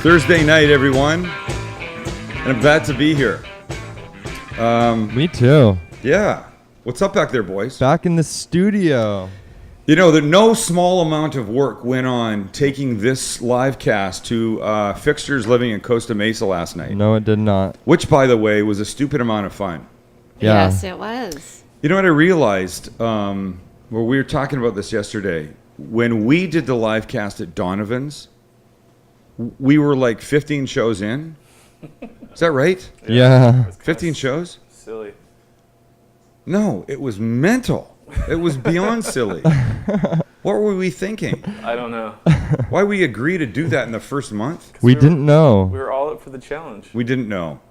Thursday night, everyone, and I'm glad to be here. Me too. Yeah. What's up back there, boys? Back in the studio. You know, no small amount of work went on taking this live cast to Fixtures living in Costa Mesa last night. No, it did not. Which, by the way, was a stupid amount of fun. Yeah. Yes, it was. You know what I realized? We were talking about this yesterday. When we did the live cast at Donovan's, we were like 15 shows in. Is that right? Yeah. 15 shows? Silly. No, it was mental. It was beyond silly. What were we thinking? I don't know. Why we agree to do that in the first month? We didn't know. We were all up for the challenge. We didn't know.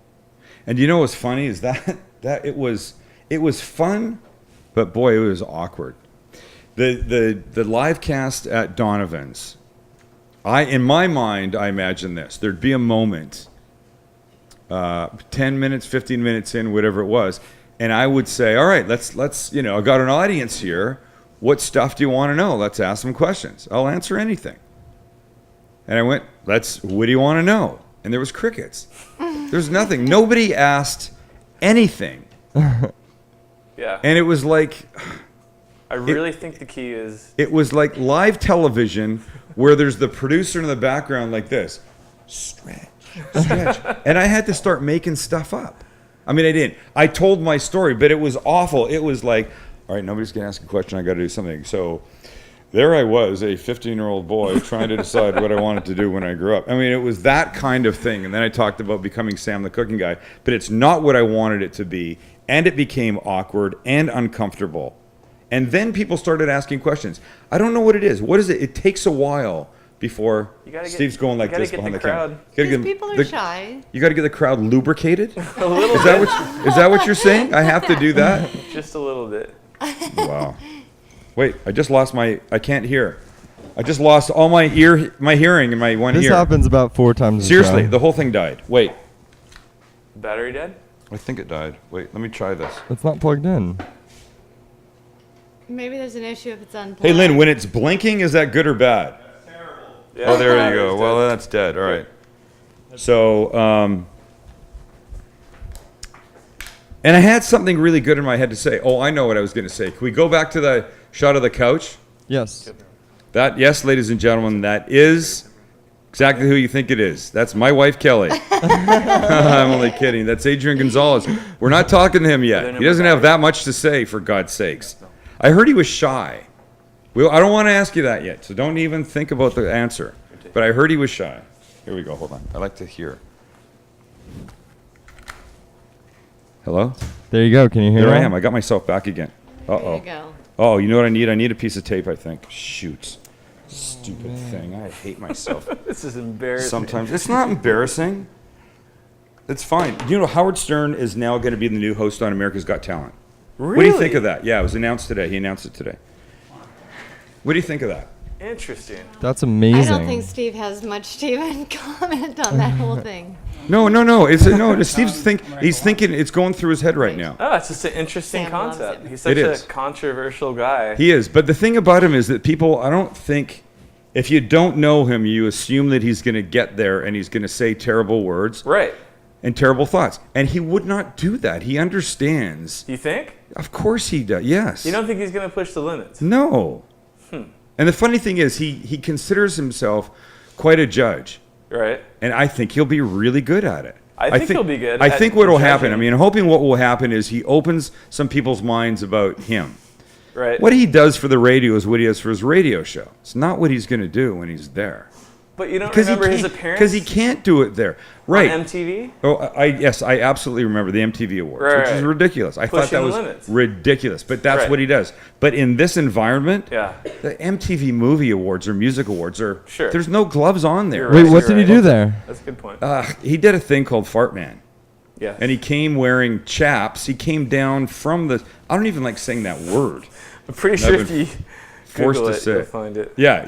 And you know what's funny is that it was fun, but boy, it was awkward. The live cast at Donovan's, in my mind, I imagine this. There'd be a moment, 10 minutes, 15 minutes in, whatever it was, and I would say, all right, let's I've got an audience here. What stuff do you want to know? Let's ask some questions. I'll answer anything. And I went, what do you want to know? And there was crickets. There's nothing. Nobody asked anything. Yeah. And it was like... I really think the key is... It was like live television where there's the producer in the background like this. Stretch. And I had to start making stuff up. I mean, I didn't. I told my story, but it was awful. It was like, all right, nobody's going to ask a question. I got to do something. So there I was, a 15-year-old boy trying to decide what I wanted to do when I grew up. I mean, it was that kind of thing. And then I talked about becoming Sam the cooking guy. But it's not what I wanted it to be. And it became awkward and uncomfortable. And then people started asking questions. I don't know what it is. What is it? It takes a while before Steve's going like this behind the camera. Because people are shy. You got to get the crowd lubricated? a little Is bit. that what you're saying? I have to do that? Just a little bit. Wow. Wait, I just lost I can't hear. I just lost all my hearing in my one ear. This happens about 4 times Seriously, a show. the whole thing died. Wait. Battery dead? I think it died. Wait, let me try this. It's not plugged in. Maybe there's an issue if it's unplugged. Hey, Lynn, when it's blinking, is that good or bad? Yeah. Oh, there you go. Battery's Well, dead. that's dead. All right. So, and I had something really good in my head to say. Oh, I know what I was going to say. Can we go back to the shot of the couch? Yes. Yes, ladies and gentlemen, that is exactly who you think it is. That's my wife, Kelly. I'm only kidding. That's Adrian Gonzalez. We're not talking to him yet. He doesn't have that much to say, for God's sakes. I heard he was shy. I don't want to ask you that yet, so don't even think about the answer. But I heard he was shy. Here we go. Hold on. I like to hear. Hello? There you go. Can you hear There I him? am. I got myself back again. There Uh-oh. you go. Oh, you know what I need? I need a piece of tape, I think. Shoot. Stupid thing. I hate myself. This is embarrassing. Sometimes. It's not embarrassing. It's fine. You know, Howard Stern is now going to be the new host on America's Got Talent. Really? What do you think of that? Yeah, it was announced today. He announced it today. What do you think of that? Interesting. That's amazing. I don't think Steve has much to even comment on that whole thing. No. Steve's he's thinking it's going through his head right now. Oh, it's just an interesting Sam loves concept. it. He's such It a is. controversial guy. He is. But the thing about him is that people, I don't think, if you don't know him, you assume that he's going to get there and he's going to say terrible words Right. and terrible thoughts. And he would not do that. He understands. You think? Of course he does. Yes. You don't think he's going to push the limits? No. And the funny thing is, he considers himself quite a judge. Right. And I think he'll be really good at it. I think he'll be good I at think what will happen, judging. I mean, I'm hoping what will happen is he opens some people's minds about him. Right. What he does for the radio is what he does for his radio show. It's not what he's going to do when he's there. But you don't remember his appearance? Because he can't do it there. Right. On MTV? Oh, yes, I absolutely remember the MTV Awards, which is Right. ridiculous. I thought Pushing that the was limits. ridiculous, but that's Right. what he does. But in this environment, Yeah. the MTV Movie Awards or Music Awards are Sure. there's no gloves on there. You're Wait, right, what you're did he right. do there? That's a good point. He did a thing called Fart Man, Yeah. and he came wearing chaps. He came down from the. I don't even like saying that word. I'm pretty sure I've if been you forced Google to it, say. you'll find it. Yeah,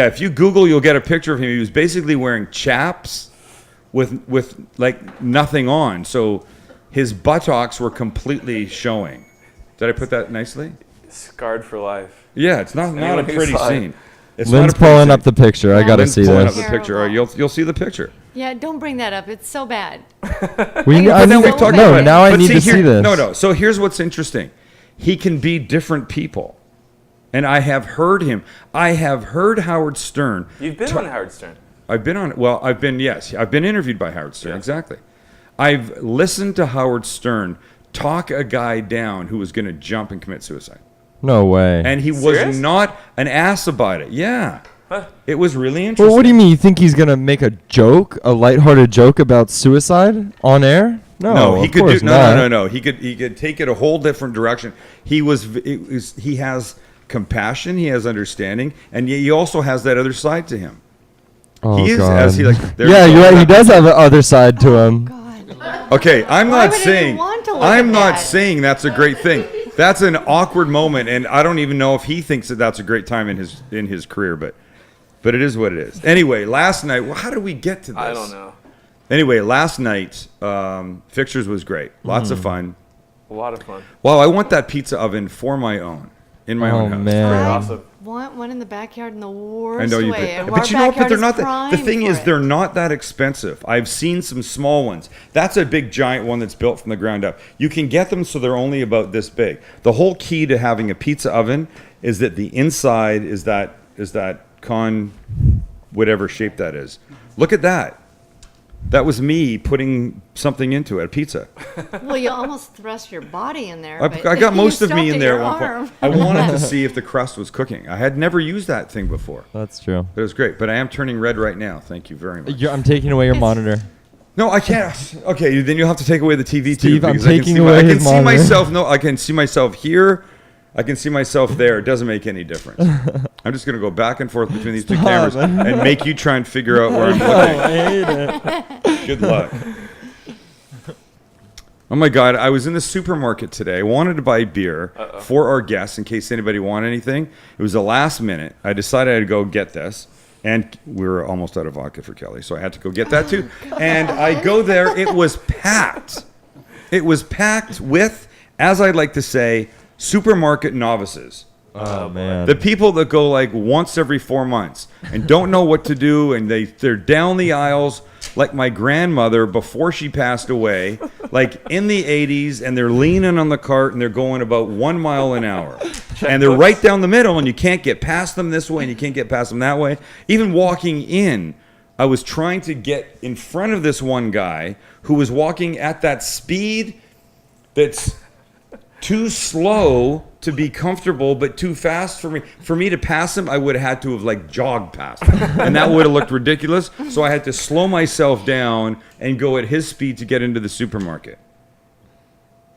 if you Google, you'll get a picture of him. He was basically wearing chaps with like nothing on, so his buttocks were completely showing. Did I put that nicely? Scarred for life. Yeah, it's not a Anyone who pretty saw it. scene. It's Lynn's not a pretty pulling scene. up the picture. I gotta Lynn's see pulling up this. the picture. All right, you'll see the picture. Yeah, don't bring that up. It's so bad. I But then need we've to- talked no, about it. now I But need to here- see this. No. So here's what's interesting. He can be different people. And I have heard him. I have heard Howard Stern. You've been on Howard Stern. I've been on, well, I've been interviewed by Howard Stern, Yeah. exactly. I've listened to Howard Stern talk a guy down who was going to jump and commit suicide. No way. And he Serious? was not an ass about it. Yeah. Huh. It was really interesting. Well, what do you mean? You think he's gonna make a joke, a lighthearted joke about suicide on air? No, he of could course do not. no. He could take it a whole different direction. He has compassion, he has understanding, and yet he also has that other side to him. Oh, He is God. as he like. there Yeah, you go. you're right. He does have the other side to him. God. Okay, I'm Why not would saying anyone want to look I'm at not that? saying that's a great thing. That's an awkward moment, and I don't even know if he thinks that that's a great time in his career, but it is what it is. Anyway, last night, how did we get to this? I don't know. Anyway, last night, Fixtures was great. Lots of fun. A lot of fun. Well, I want that pizza oven for my own, in my own Oh, house. man. Pretty I awesome. want one in the backyard in the worst I know you way. did. And But our you know what? But backyard they're is not that. The prime thing for is, it. they're not that expensive. I've seen some small ones. That's a big giant one that's built from the ground up. You can get them so they're only about this big. The whole key to having a pizza oven is that the inside is that whatever shape that is. Look at that. That was me putting something into it, a pizza. Well, you almost thrust your body in there. I but got you most of stuffed me in it there your at one arm. point. I wanted to see if the crust was cooking. I had never used that thing before. That's true. It was great, but I am turning red right now. Thank you very much. I'm taking away your monitor. No, I can't. Okay, then you'll have to take away the TV too. Steve, I'm because I can taking see away I can his see monitor. myself. No, I can see myself here. I can see myself there. It doesn't make any difference. I'm just going to go back and forth between these two Stop, cameras man. and make you try and figure out where I'm Oh, looking. I hate it. Good luck. Oh my God, I was in the supermarket today. I wanted to buy beer for our guests in case anybody wanted anything. It was the last minute. I decided I'd go get this. And we were almost out of vodka for Kelly, so I had to go get that too. And I go there. It was packed. It was packed with, as I like to say, supermarket novices. Oh, man. The people that go like once every 4 months and don't know what to do, and they're down the aisles like my grandmother before she passed away, like in the 80s, and they're leaning on the cart and they're going about 1 mile an hour. And they're right down the middle, and you can't get past them this way and you can't get past them that way. Even walking in, I was trying to get in front of this one guy who was walking at that speed that's too slow to be comfortable, but too fast for me. For me to pass him, I would have had to have like jogged past him, and that would have looked ridiculous. So I had to slow myself down and go at his speed to get into the supermarket.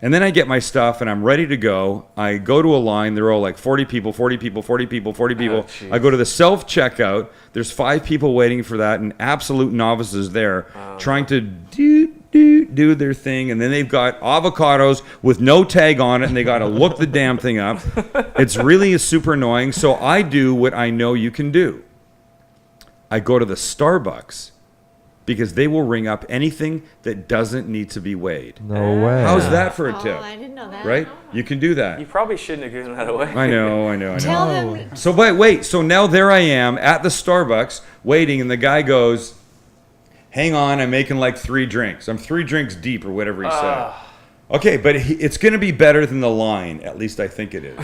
And then I get my stuff and I'm ready to go. I go to a line. They're all like 40 people, 40 people, 40 people, 40 people. jeez. I go to the self-checkout. There's 5 people waiting for that, and absolute novices there trying to do their thing. And then they've got avocados with no tag on it, and they got to look the damn thing up. It's really super annoying. So I do what I know you can do. I go to the Starbucks, because they will ring up anything that doesn't need to be weighed. No way. How's that for a Oh, tip? I didn't know that. Right? You can do You that. probably shouldn't have given that away. I know. Tell them. So, but wait, so now there I am at the Starbucks waiting, and the guy goes, hang on, I'm making like 3 drinks. I'm 3 drinks deep, or whatever he said. Okay, but it's going to be better than the line. At least I think it is.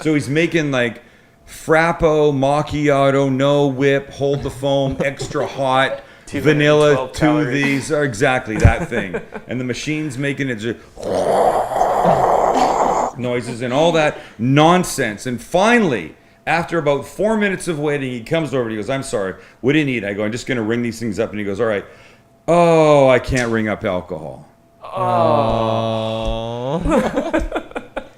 So he's making like Frappo, Macchiato, no whip, hold the foam, extra hot, 212 vanilla, 2 of calories. these, or exactly that thing. And the machine's making it just noises and all that nonsense. And finally, after about 4 minutes of waiting, he comes over and he goes, I'm sorry, what do you need? I go, I'm just going to ring these things up. And he goes, all right. Oh, I can't ring up alcohol. Oh.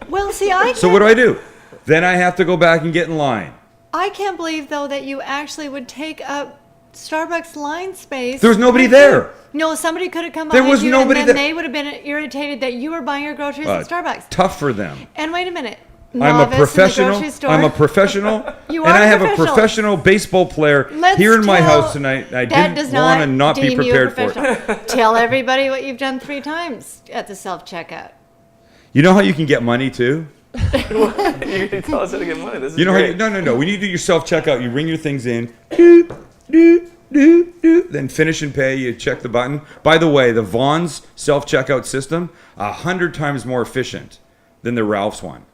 Well, see, I So can't, what do I do? Then I have to go back and get in line. I can't believe though that you actually would take up Starbucks line space. There was nobody there. No, somebody could have come There behind was you, nobody and then there. they would have been irritated that you were buying your groceries at Starbucks. Tough for them. And wait a minute. I'm a Novice in the professional. grocery store. I'm a professional. You and are I have a professional. professional baseball player Let's here in my tell- house tonight. I That didn't does want to not be deem you a prepared for it. professional. Tell everybody what you've done 3 times at the self-checkout. You know how you can get money too? You're gonna tell us how to get money. This is You know great. how you, no. When you do your self checkout, you ring your things in. Doot, doot, then finish and pay. You check the button. By the way, the Vaughn's self-checkout system 100 times more efficient than the Ralph's one.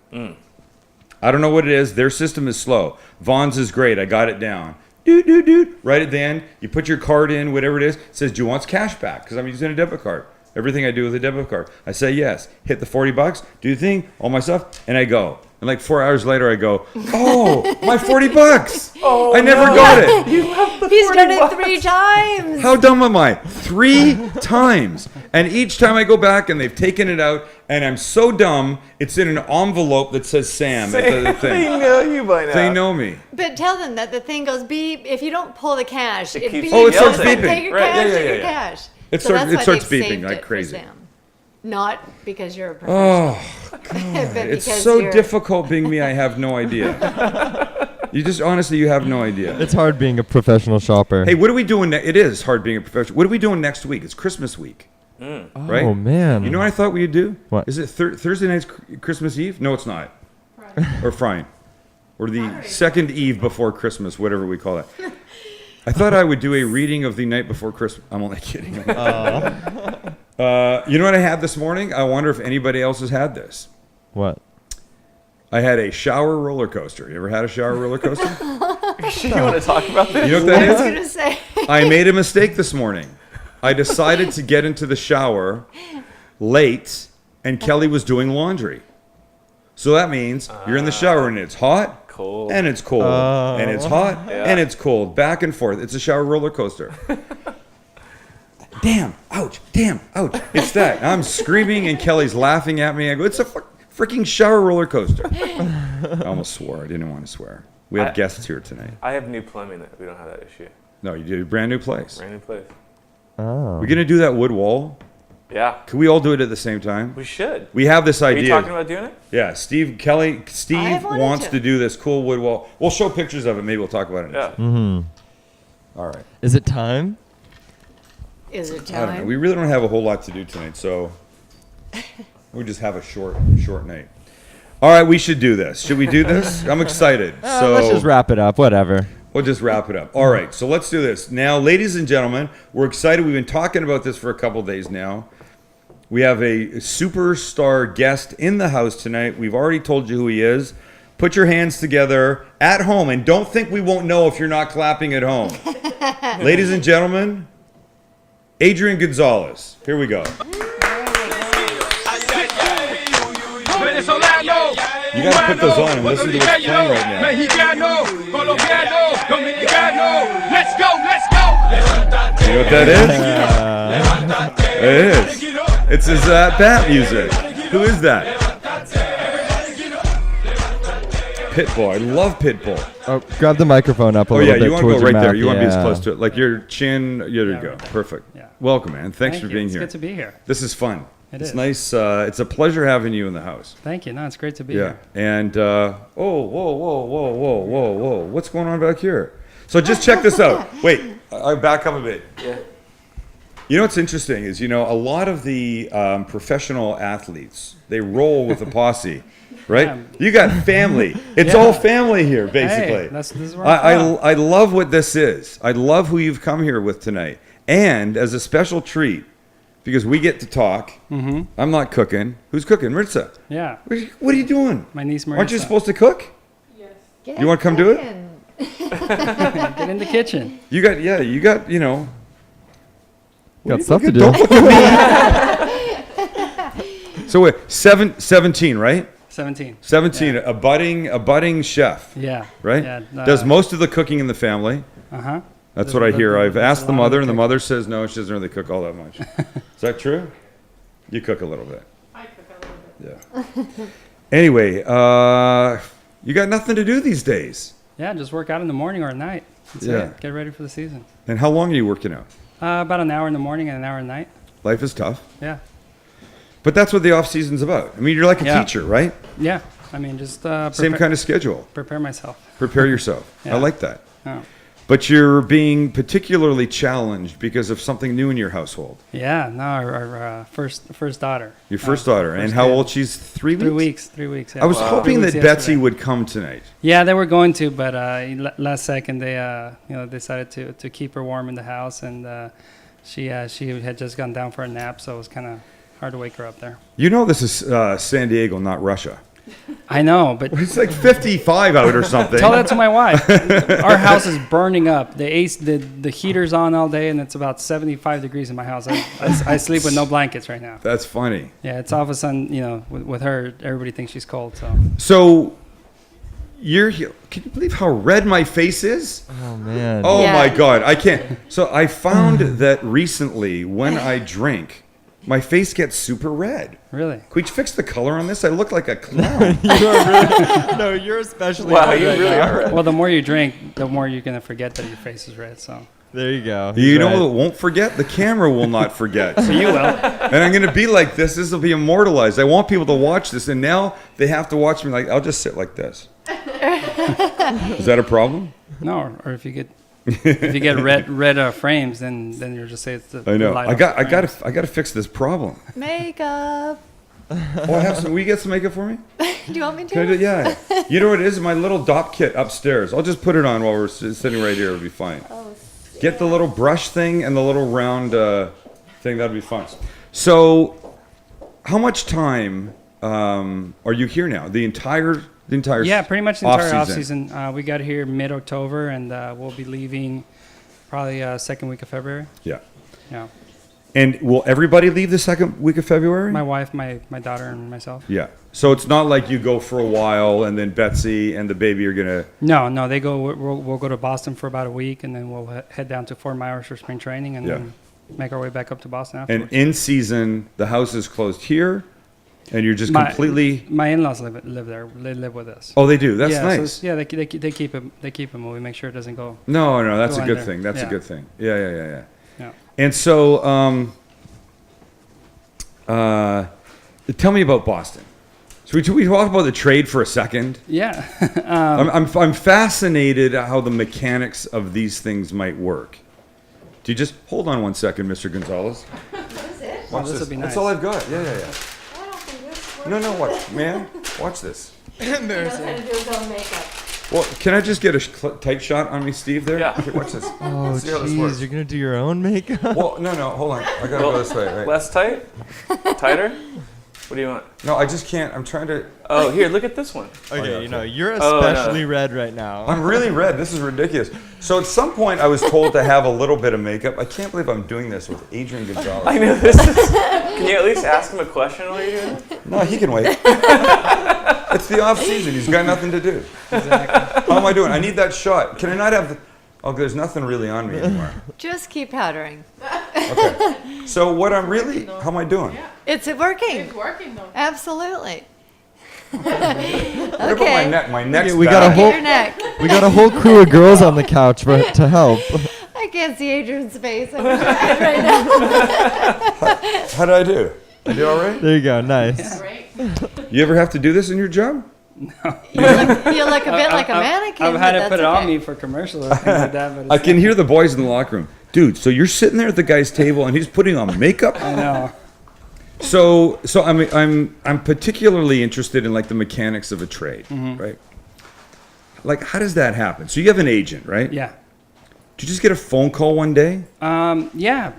I don't know what it is. Their system is slow. Vaughn's is great. I got it down. Right at the end, you put your card in, whatever it is. It says, "Do you want cash back?" Because I'm using a debit card. Everything I do with a debit card. I say yes. Hit the $40. Do the thing, all my stuff, and I go. And like 4 hours later, I go, "Oh, my $40! Oh, I never got it." You left the He's done $40. it 3 times. How dumb am I? 3 times. And each time I go back and they've taken it out, and I'm so dumb, it's in an envelope that says Sam at the They thing. know you by now. They know me. But tell them that the thing goes beep. If you don't pull the cash, it keeps beeps. Oh, it starts Take beeping. your Right, cash, yeah, take yeah, your yeah. cash. It So starts- that's it why starts they've beeping saved like it for crazy. Sam. Not because you're a professional. Oh, but it's because so you're- difficult being me. I have no idea. You just honestly, you have no idea. It's hard being a professional shopper. Hey, what are we doing? It is hard being a professional. What are we doing next week? It's Christmas week, right? Oh man. You know what I thought we'd do? What? Is it Thursday night's Christmas Eve? No, it's not. Or Friday. Or the second eve before Christmas, whatever we call it. I thought I would do a reading of the night before Christmas. I'm only kidding. You know what I had this morning? I wonder if anybody else has had this. What? I had a shower roller coaster. You ever had a shower roller coaster? You want to talk about this? You know what that I was is? gonna say. I made a mistake this morning. I decided to get into the shower late, and Kelly was doing laundry. So that means you're in the shower and it's hot, Cold. and it's cold, and it's hot, and it's cold, back and forth. It's a shower roller coaster. Damn, ouch, damn, ouch. It's that. I'm screaming and Kelly's laughing at me. I go, it's a freaking shower roller coaster. I almost swore. I didn't want to swear. We have guests here tonight. I have new plumbing that we don't have that issue. No, you did a brand new place. Brand new place. Oh. We're going to do that wood wall. Yeah. Can we all do it at the same time? We should. We have this Are you idea. talking about doing it? Yeah, Steve wanted wants to. to do this cool wood wall. We'll show pictures of it. Maybe we'll talk about it next Yeah. week. All right. Is it time? Is it I don't know. time? We really don't have a whole lot to do tonight, so we just have a short night. All right, we should do this. Should we do this? I'm excited. So Let's just wrap it up. Whatever. we'll just wrap it up. All right, so let's do this. Now, ladies and gentlemen, we're excited. We've been talking about this for a couple days now. We have a superstar guest in the house tonight. We've already told you who he is. Put your hands together at home, and don't think we won't know if you're not clapping at home. Ladies and gentlemen, Adrian Gonzalez. Here we go. You gotta put those on and listen to what's playing right now. You know what that is? It is. It's his bat music. Who is that? Pitbull. I love Pitbull. Oh, grab the microphone up a Oh little yeah, bit you want to go towards your right there. mouth. You want to be as Yeah. close to it, like your chin. Yeah, there you go. right there. Perfect. Yeah. Welcome, man. Thanks Thank for you. being It's here. good to be here. This is fun. It It's is. nice. It's a pleasure having you in the house. Thank you. No, it's great to be Yeah. here. And whoa. What's going on back here? So just check this out. Wait, I'll back up a bit. Yeah. You know what's interesting is, a lot of the professional athletes, they roll with a posse, right? Yeah. You got family. It's all family here, basically. Hey, this is where I'm from. I love what this is. I love who you've come here with tonight. And as a special treat, because we get to talk, I'm not cooking. Who's cooking? Maritza. Yeah, What are you doing? my niece Maritza. Aren't you supposed to cook? Get You wanna come do it? cooking. Get in the kitchen? You got. Got stuff to do. So wait, 17, right? 17. 17, Yeah. a budding chef, Yeah. right? Yeah. Does most of the cooking in the family. Uh-huh. That's what I hear. I've asked the a lot of mother, and the cooking. mother says no, she doesn't really cook all that much. Is that true? You cook a little bit. I cook a little bit. Yeah. Anyway, you got nothing to do these days. Yeah, just work out in the morning or at night. That's Yeah. it. Get ready for the season. And how long are you working out? About an hour in the morning and an hour at night. Life is tough. Yeah. But that's what the off season's about. I mean, you're like a Yeah. teacher, right? Yeah. I mean, just Same kind of schedule. prepare myself. Prepare yourself. Yeah. I like that. Oh. But you're being particularly challenged because of something new in your household. Yeah, no, our first daughter. Your first daughter. And first how kid. old? She's 3 weeks? 3 weeks. 3 weeks. Yeah. I was Wow. hoping 3 that weeks Betsy yesterday. would come tonight. Yeah, they were going to, but last second they decided to keep her warm in the house, and she had just gone down for a nap, so it was kind of hard to wake her up there. You know this is San Diego, not Russia. I know, but It's like 55 out or something. tell that to my wife. Our house is burning up. The heater's on all day, and it's about 75 degrees in my house. I sleep with no blankets right now. That's funny. Yeah, it's all of a sudden, with her, everybody thinks she's cold. So So you're here. Can you believe how red my face is? Oh man. Oh Yeah. my God, I can't. So I found that recently when I drink, my face gets super red. really, Could we fix the color on this? I look like a clown. You are really, no, you're especially. Wow, red you right really now. are red. well, the more you drink, the more you're gonna forget that your face is red. So There you go. You He's know right. what won't forget? The camera will not forget. you will. And I'm going to be like this. This will be immortalized. I want people to watch this. And now they have to watch me like, I'll just sit like this. Is that a problem? No, or if you get red frames, then you'll just say it's the I know. light I off got the frames. to fix this problem. Makeup. Oh, I have some. Will you get some makeup for me? Do you want me to? Can I do, yeah. You know what it is? My little dop kit upstairs. I'll just put it on while we're sitting right here. It'll be fine. Oh, Get the little brush thing and the little round thing. That'll be fun. So, how much time are you here now? The entire Yeah, pretty much the entire off off-season. season. We got here mid-October, and we'll be leaving probably second week of February. Yeah. Yeah, And will everybody leave the second week of February? my wife, my daughter, and myself. Yeah. So it's not like you go for a while and then Betsy and the baby are gonna. No, they go. We'll go to Boston for about a week, and then we'll head down to Fort Myers for spring training, and Yeah. then make our way back up to Boston And afterwards. in season, the house is closed here, and you're just My- completely. My in-laws live there. They live with us. Oh, they do. That's yeah, so nice. it's- yeah, they keep it. They keep it moving. Make sure it doesn't go. No, that's Go a good under. thing. That's a Yeah. good thing. Yeah. Yeah. And so, tell me about Boston. So we talk about the trade for a second. Yeah. I'm fascinated at how the mechanics of these things might work. Do you just hold on one second, Mr. Gonzalez? That's it? Watch this would be That's nice. all I've got. Yeah. I don't think this works. No, watch, man. Watch this. He knows how to do his own makeup. Well, can I just get a tight shot on me, Steve? There. Yeah. Okay, watch this. Oh, See how this works. jeez, you're gonna do your own makeup? Well, no, hold on. I gotta go this way. Right. Less tight? Tighter? What do you want? No, I just can't. I'm trying to. Oh, here, look at this one. Okay, yeah, you're Oh, no. especially red right now. I'm really red. This is ridiculous. So at some point, I was told to have a little bit of makeup. I can't believe I'm doing this with Adrian Gonzalez. I know this is. Can you at least ask him a question while you're doing it? No, he can wait. It's the off season. He's got nothing to do. Exactly. How am I doing? I need that shot. Can I not have the? Oh, there's nothing really on me anymore. Just keep powdering. Okay. So what I'm really? How am I doing? It's working. It's working though. Absolutely. What about my Okay. neck? My neck's we got a bad. whole- Your neck. We got a whole crew of girls on the couch to help. I can't see Adrian's face. I'm trying right now. How did I do? I do all right? There you go, nice. Great. You ever have to do this in your job? You look a bit like a mannequin. I've had but to put that's it on okay. me for commercials and things like that. But it's I can hear the boys in the locker room. Dude, so you're sitting there at the guy's table and he's putting on makeup? I know. So I'm particularly interested in like the mechanics of a trade, right? Like how does that happen? So you have an agent, right? Yeah. Did you just get a phone call one day? Yeah.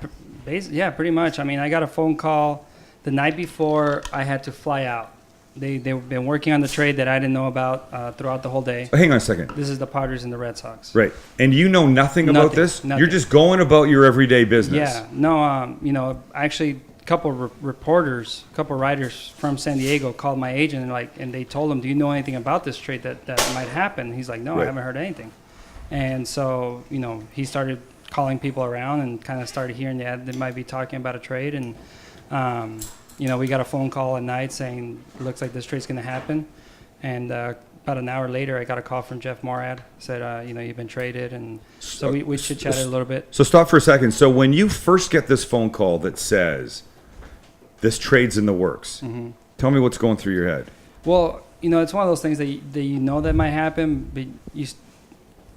Yeah, pretty much. I mean, I got a phone call the night before I had to fly out. They've been working on the trade that I didn't know about throughout the whole day. Oh, hang on a second. This is the Padres and the Red Sox. Right. And you know nothing about Nothing, this? nothing. You're just going about your everyday business. Yeah. No. Actually, a couple reporters, a couple writers from San Diego called my agent and they told him, "Do you know anything about this trade that might happen?" He's like, "No, Right. I haven't heard anything." And so he started calling people around and kind of started hearing that they might be talking about a trade and. We got a phone call at night saying, looks like this trade's going to happen. And about an hour later, I got a call from Jeff Morad. Said, you've been traded. And so we chit-chatted a little bit. So stop for a second. So when you first get this phone call that says this trade's in the works, tell me what's going through your head. Well, it's one of those things that you know that might happen, but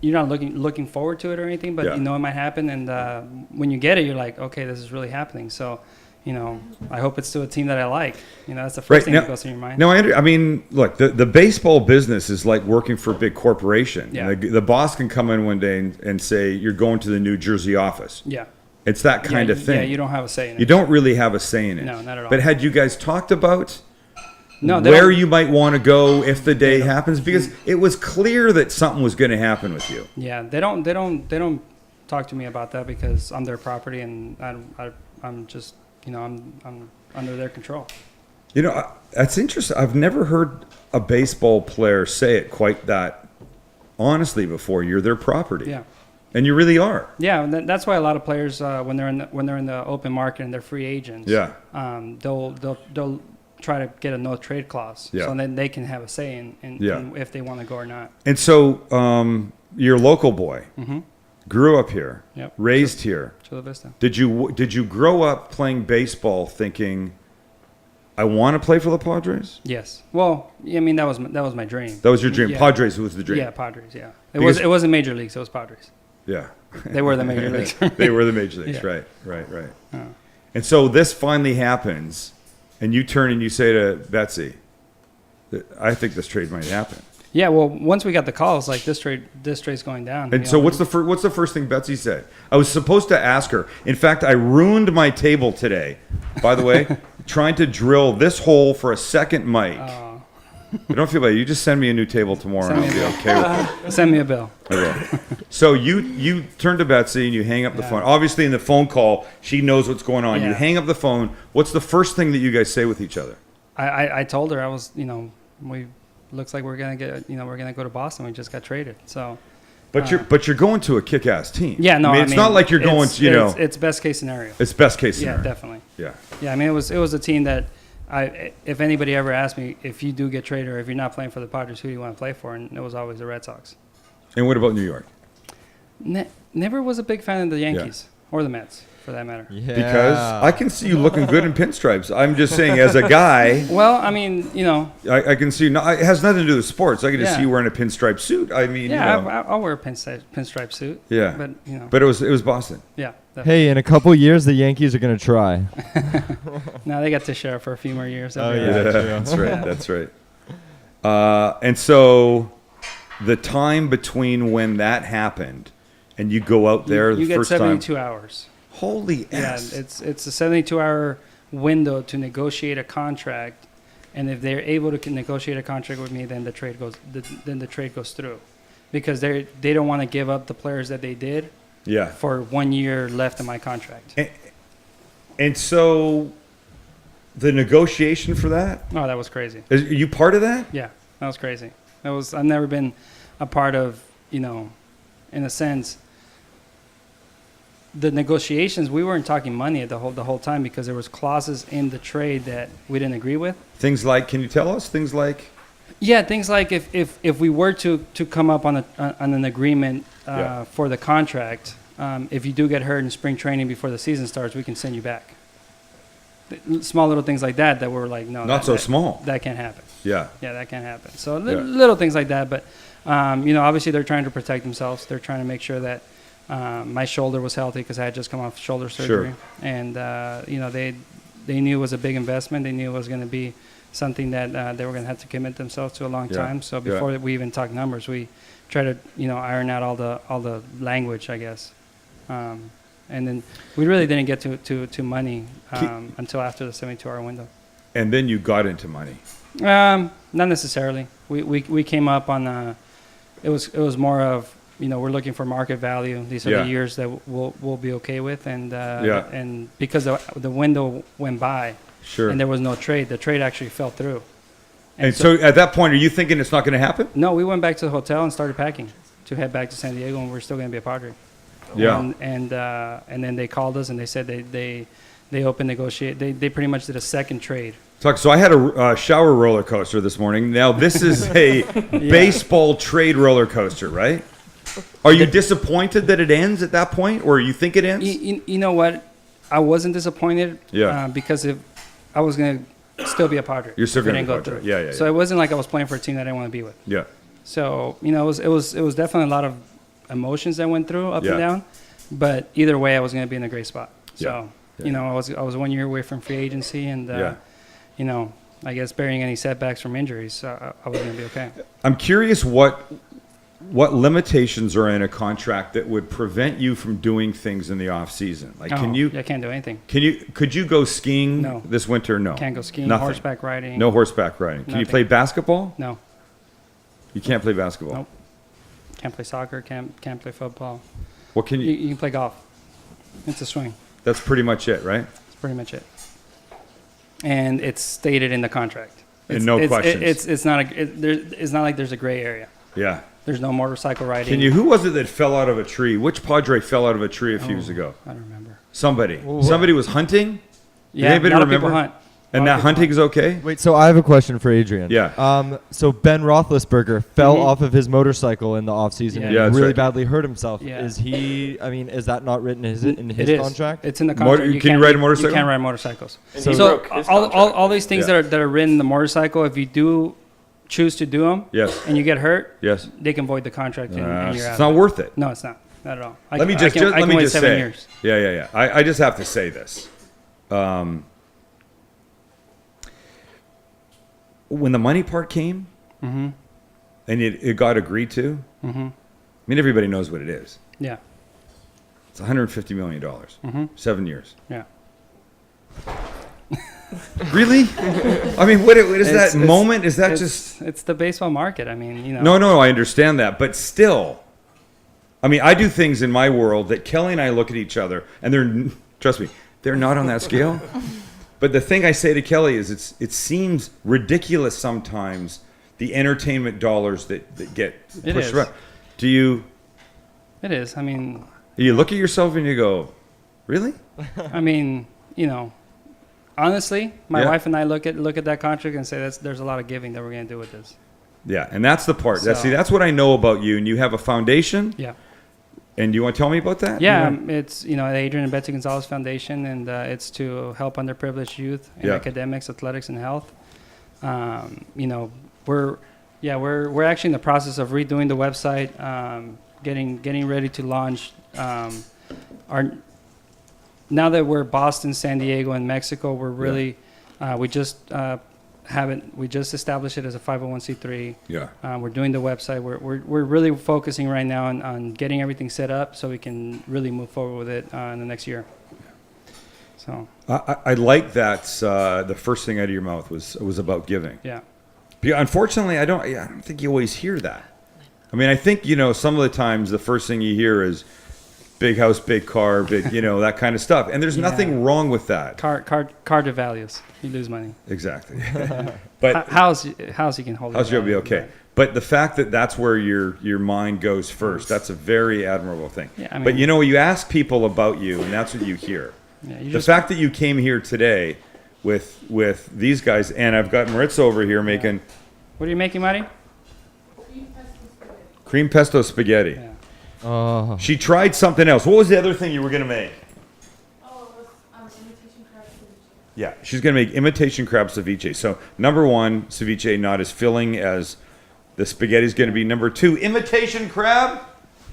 you're not looking forward to it or anything, but Yeah. you know it might happen. And when you get it, you're like, okay, this is really happening. So, you know, I hope it's to a team that I like. You know, that's the first thing that goes through your mind. No, I mean, look, the baseball business is like working for a big corporation. Yeah. The boss can come in one day and say, you're going to the New Jersey office. Yeah. It's that kind of thing. Yeah, you don't have a say in it. You don't really have a say in it. No, not at all. But had you guys talked about No, they where don't- you might want to go if the day happens? Because it was clear that something was going to happen with you. Yeah, they don't talk to me about that because I'm their property and I'm just, you know, I'm under their control. You know, that's interesting. I've never heard a baseball player say it quite that honestly before. You're their property. Yeah. And you really are. Yeah, and that's why a lot of players, when they're in the open market and they're free agents, Yeah. they'll try to get a no trade clause, Yeah. so then they can have a say in if they want to go or not. And so, you're a local boy, grew up here, Yep. raised here. Chula Vista. Did you grow up playing baseball thinking, I want to play for the Padres? Yes. Well, I mean that was my dream. That was your dream. Yeah. Padres was the dream. Yeah, Padres. Yeah. Because- It wasn't major leagues. It was Padres. Yeah. They were the major leagues. They were the major leagues. Yeah. Right. Oh. And so this finally happens, and you turn and you say to Betsy, I think this trade might happen. Yeah. Well, once we got the calls, like this trade's going down. And you so know. what's the first thing Betsy said? I was supposed to ask her. In fact, I ruined my table today, by the way, trying to drill this hole for a second mic. I don't feel bad. You just send me a new table tomorrow and I'll be okay with it. Send me a bill. I will. So you turn to Betsy and you hang up the phone. Obviously, in the phone call, she knows what's going on. You Yeah. hang up the phone. What's the first thing that you guys say with each other? I told her looks like we're gonna go to Boston. We just got traded. So. But you're going to a kick-ass team. Yeah, no, I mean, it's not like you're going. It's best case scenario. It's best case scenario. Yeah, definitely. Yeah. Yeah, I mean, it was a team that if anybody ever asked me if you do get traded or if you're not playing for the Padres, who do you want to play for? And it was always the Red Sox. And what about New York? Never was a big fan of the Yankees or the Mets, for that matter. Yeah. Because I can see you looking good in pinstripes. I'm just saying, as a guy, Well, I mean, you know, I can see. No, it has nothing to do with sports. I can just Yeah. see you wearing a pinstripe suit. I mean, yeah, you know. I'll wear a pinstripe suit. Yeah. But you know, But it was Boston. yeah. Hey, in a couple years, the Yankees are gonna try. Now they got to share for a few more years. Oh, That'll be yeah. all right. true. That's right. That's right. And so, the time between when that happened and you go out there You the get first time. 72 hours. Holy Yeah, ass! it's a 72-hour window to negotiate a contract, and if they're able to negotiate a contract with me, then the trade goes through, because they don't want to give up the players that they did Yeah. for 1 year left in my contract. And so, the negotiation for that, Oh, that was crazy. are you part of that? Yeah, that was crazy. I've never been a part of, in a sense, the negotiations. We weren't talking money the whole time because there was clauses in the trade that we didn't agree with. Things like, can you tell us things like? Yeah, things like if we were to come up on an agreement Yeah. for the contract, if you do get hurt in spring training before the season starts, we can send you back. Small little things like that were like, no, Not so small. That can't happen. Yeah. Yeah, that can't happen. So Yeah. little things like that, but obviously they're trying to protect themselves. They're trying to make sure that my shoulder was healthy because I had just come off shoulder surgery, and they knew it was a big investment. They knew it was going to be something that they were going to have to commit themselves to a long Yeah. time. So before we even talk numbers, we try to iron out all the language, I guess. And then we really didn't get to money until after the 72-hour window. And then you got into money. Not necessarily. We came up on it was more of we're looking for market value. These are Yeah. the years that we'll be okay with, and Yeah. and because the window went by Sure. and there was no trade, the trade actually fell through. And so at that point, are you thinking it's not going to happen? No, we went back to the hotel and started packing to head back to San Diego, and we're still going to be a Padre. Yeah. And then they called us and they said they opened negotiate. They pretty much did a second trade. So I had a shower roller coaster this morning. Now this is a baseball trade roller coaster, right? Are you disappointed that it ends at that point, or you think it ends? You know what? I wasn't disappointed. Yeah. Because if I was going to still be a Padre. You're still if it gonna be didn't a go Padre. through. Yeah. So it wasn't like I was playing for a team that I didn't want to be with. Yeah. So it was definitely a lot of emotions that went through up Yeah. and down. But either way, I was going to be in a great spot. So, Yeah. you know, I was 1 year away from free agency, and Yeah. you know, I guess bearing any setbacks from injuries, I was going to be okay. I'm curious what limitations are in a contract that would prevent you from doing things in the off season. Like, I can't do anything. could you go skiing No. this winter? No. Can't go skiing, Nothing. horseback riding. No horseback riding. Can you Nothing. play basketball? No, You can't play basketball. Nope. Can't play soccer. Can't play football. What can You you? can play golf. It's a swing. That's pretty much it, right? That's pretty much it. And it's stated in the contract. And no questions. It's not it's not like there's a gray area. Yeah. There's no motorcycle riding. Who was it that fell out of a tree? Which Padre fell out of a tree a few years ago? I don't remember. Somebody. Somebody was hunting? Yeah, anybody a lot of remember? people hunt. And A lot that of people hunting is okay? Wait, so I have a question for Adrian. Yeah. So Ben Roethlisberger fell Mhm. off of his motorcycle in the offseason Yeah. and Yeah, that's really right. badly hurt himself. Yeah. Is that not written in It his is. contract? It's in the Motor- contract. can you ride a motorcycle? You can't ride motorcycles. And So- he So broke his all contract. these things Yeah. that are written in the motorcycle, if you do choose to do them, Yes. and you get hurt, Yes. they can void the contract and you're out. It's not worth it. No, it's not. Not at all. Let me I just can let me wait just 7 say. years. Yeah. I just have to say this. When the money part came, Mm-hmm. and it got agreed to, Mm-hmm. I mean, everybody knows what it is. Yeah. It's $150 million. Mm-hmm. 7 years. Yeah. Really? I mean, what is It's- that moment? Is that it's, just... It's the baseball market. I mean, you know. No, I understand that. But still, I mean, I do things in my world that Kelly and I look at each other, and trust me, they're not on that scale. But the thing I say to Kelly is it seems ridiculous sometimes, the entertainment dollars that get It pushed is. around. Do you It is. I mean, look at yourself and you go, really? you know, honestly, my Yeah. wife and I look at that contract and say there's a lot of giving that we're going to do with this. Yeah, and that's the part. So- That's what I know about you. And you have a foundation. Yeah. And you want to tell me about that? Yeah, it's the Adrian and Betsy Gonzalez Foundation, and it's to help underprivileged youth in Yeah. academics, athletics, and health. You know, we're actually in the process of redoing the website, getting ready to launch our. Now that we're Boston, San Diego, and Mexico, we're really we just established it as a 501c3. Yeah. We're doing the website. We're really focusing right now on getting everything set up so we can really move forward with it in the next year. So I like that. The first thing out of your mouth was about giving. yeah, Unfortunately, I don't think you always hear that. I mean, I think some of the times the first thing you hear is big house, big car, big that kind of stuff. And there's Yeah. nothing wrong with that. car devalues. You lose money. Exactly. But House you can hold. how's it you'll be down, okay. But the fact that that's where your mind goes first, that's a very admirable thing. Yeah, I But mean- you ask people about you, and that's what you hear. Yeah, The fact that you came here today with these guys, and I've got Maritza over here making What are you making, Marty? cream pesto spaghetti. Yeah. Oh. She tried something else. What was the other thing you were going to make? Oh, it was imitation crab ceviche. Yeah, she's going to make imitation crab ceviche. So, number one, ceviche not as filling as the spaghetti's going to be. Number two, imitation crab?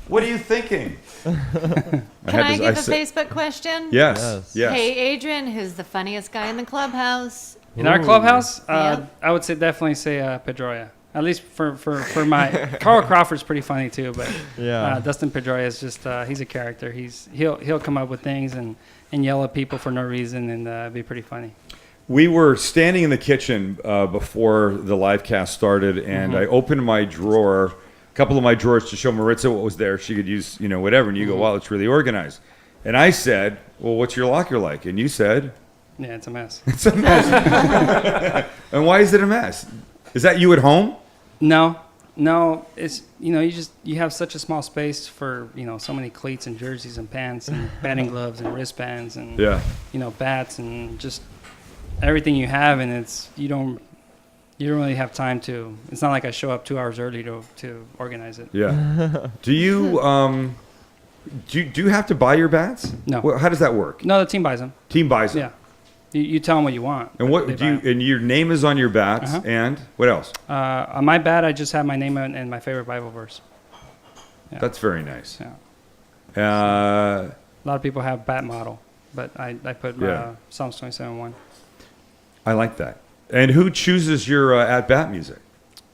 What are you thinking? Can I give a Facebook question? Yes. Yes. Hey, Adrian, who's the funniest guy in the clubhouse? In our clubhouse, Yeah. I would definitely say Pedroia. At least for my Carl Crawford's pretty funny too, but Yeah. Dustin Pedroia is just he's a character. He'll come up with things and yell at people for no reason and be pretty funny. We were standing in the kitchen before the live cast started, and I opened my drawer, a couple of my drawers, to show Maritza what was there. She could use, whatever. And you go, wow, it's really organized. And I said, well, what's your locker like? And you said, Yeah, it's a mess. it's a mess. And why is it a mess? Is that you at home? No, it's you have such a small space for so many cleats and jerseys and pants and batting gloves and wristbands and Yeah. bats and just everything you have, and you don't really have time to. It's not like I show up 2 hours early to organize it. Yeah. Do you do you have to buy your bats? No. Well, how does that work? No, the team buys them. Team buys them. Yeah, you tell them what you want. And they what buy do you? 'em. And your name is on your bats, Uh-huh. and what else? On my bat, I just have my name and my favorite Bible verse. Yeah. That's very nice. Yeah. Uh, A lot of people have bat model, but I put Yeah. Psalms 27:1. I like that. And who chooses your at bat music?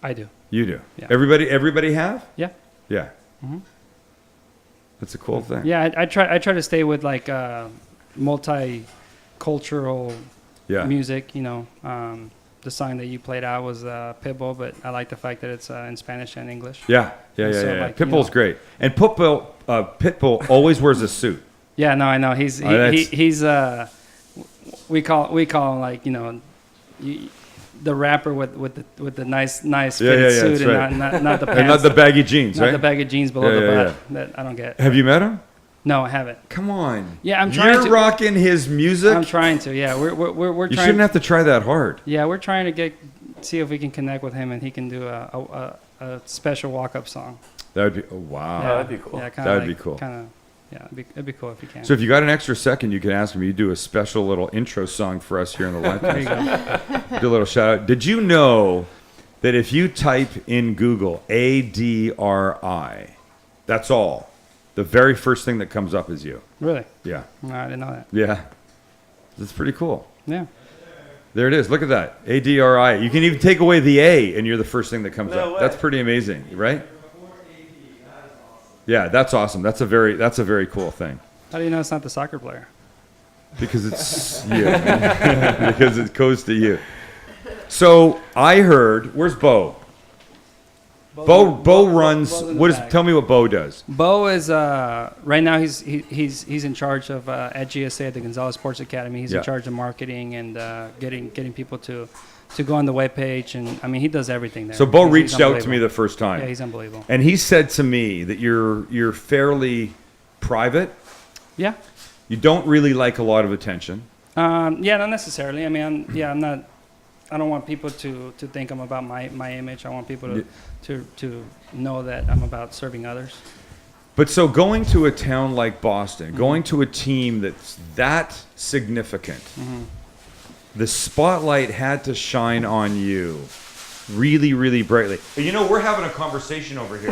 I do. You do. Yeah. Everybody have? Yeah. Yeah. Mhm. That's a cool thing. Yeah, I try to stay with like multicultural Yeah. music. You know, the song that you played out was Pitbull, but I like the fact that it's in Spanish and English. Yeah. Yeah. And Yeah. so, yeah. like, you Pitbull's know- great. And Pitbull always wears a suit. Yeah, no, I know. He's that's- he's we call him like, you know, the rapper with the nice Yeah, fitted yeah, suit that's and right. not the pants, And not the baggy jeans, not right? the baggy jeans below Yeah, the yeah, butt that I don't get. Have you met him? No, I haven't. Come on. Yeah, I'm trying You're to. rocking his music. I'm trying to. Yeah, we're You trying. shouldn't have to try that hard. Yeah, we're trying to see if we can connect with him and he can do a special walk-up song. That would be. Oh, wow. Yeah, that'd be cool. Yeah, That'd be cool. Kind of. Yeah, it'd be cool if you can. So if you got an extra second, you can ask him. You do a special little intro song for us here in the live. there you go. Do a little shout out. Did you know that if you type in Google ADRI, that's all. The very first thing that comes up is you. Really? Yeah. No, I didn't know that. Yeah. That's pretty cool. Yeah. There it is. Look at that. ADRI. You can even take away the A and you're the first thing that comes No up. way. That's pretty amazing, right? Yeah, that's awesome. That's a very cool thing. How do you know it's not the soccer player? Because it's you. Because it goes to you. So I heard, where's Bo? Bo runs. Bo's in the What is? bag. Tell me what Bo does. Bo is right now he's in charge of at GSA at the Gonzalez Sports Academy. He's Yeah. in charge of marketing and getting people to go on the webpage, and I mean he does everything there. So Bo He's reached out to me unbelievable. the first time, Yeah, he's unbelievable. and he said to me that you're fairly private. Yeah. You don't really like a lot of attention. Yeah, not necessarily. I mean, I'm not. I don't want people to think I'm about my image. I want people to know that I'm about serving others. But so going to a town like Boston, going to a team that's that significant, the spotlight had to shine on you really, really brightly. You know, we're having a conversation over here.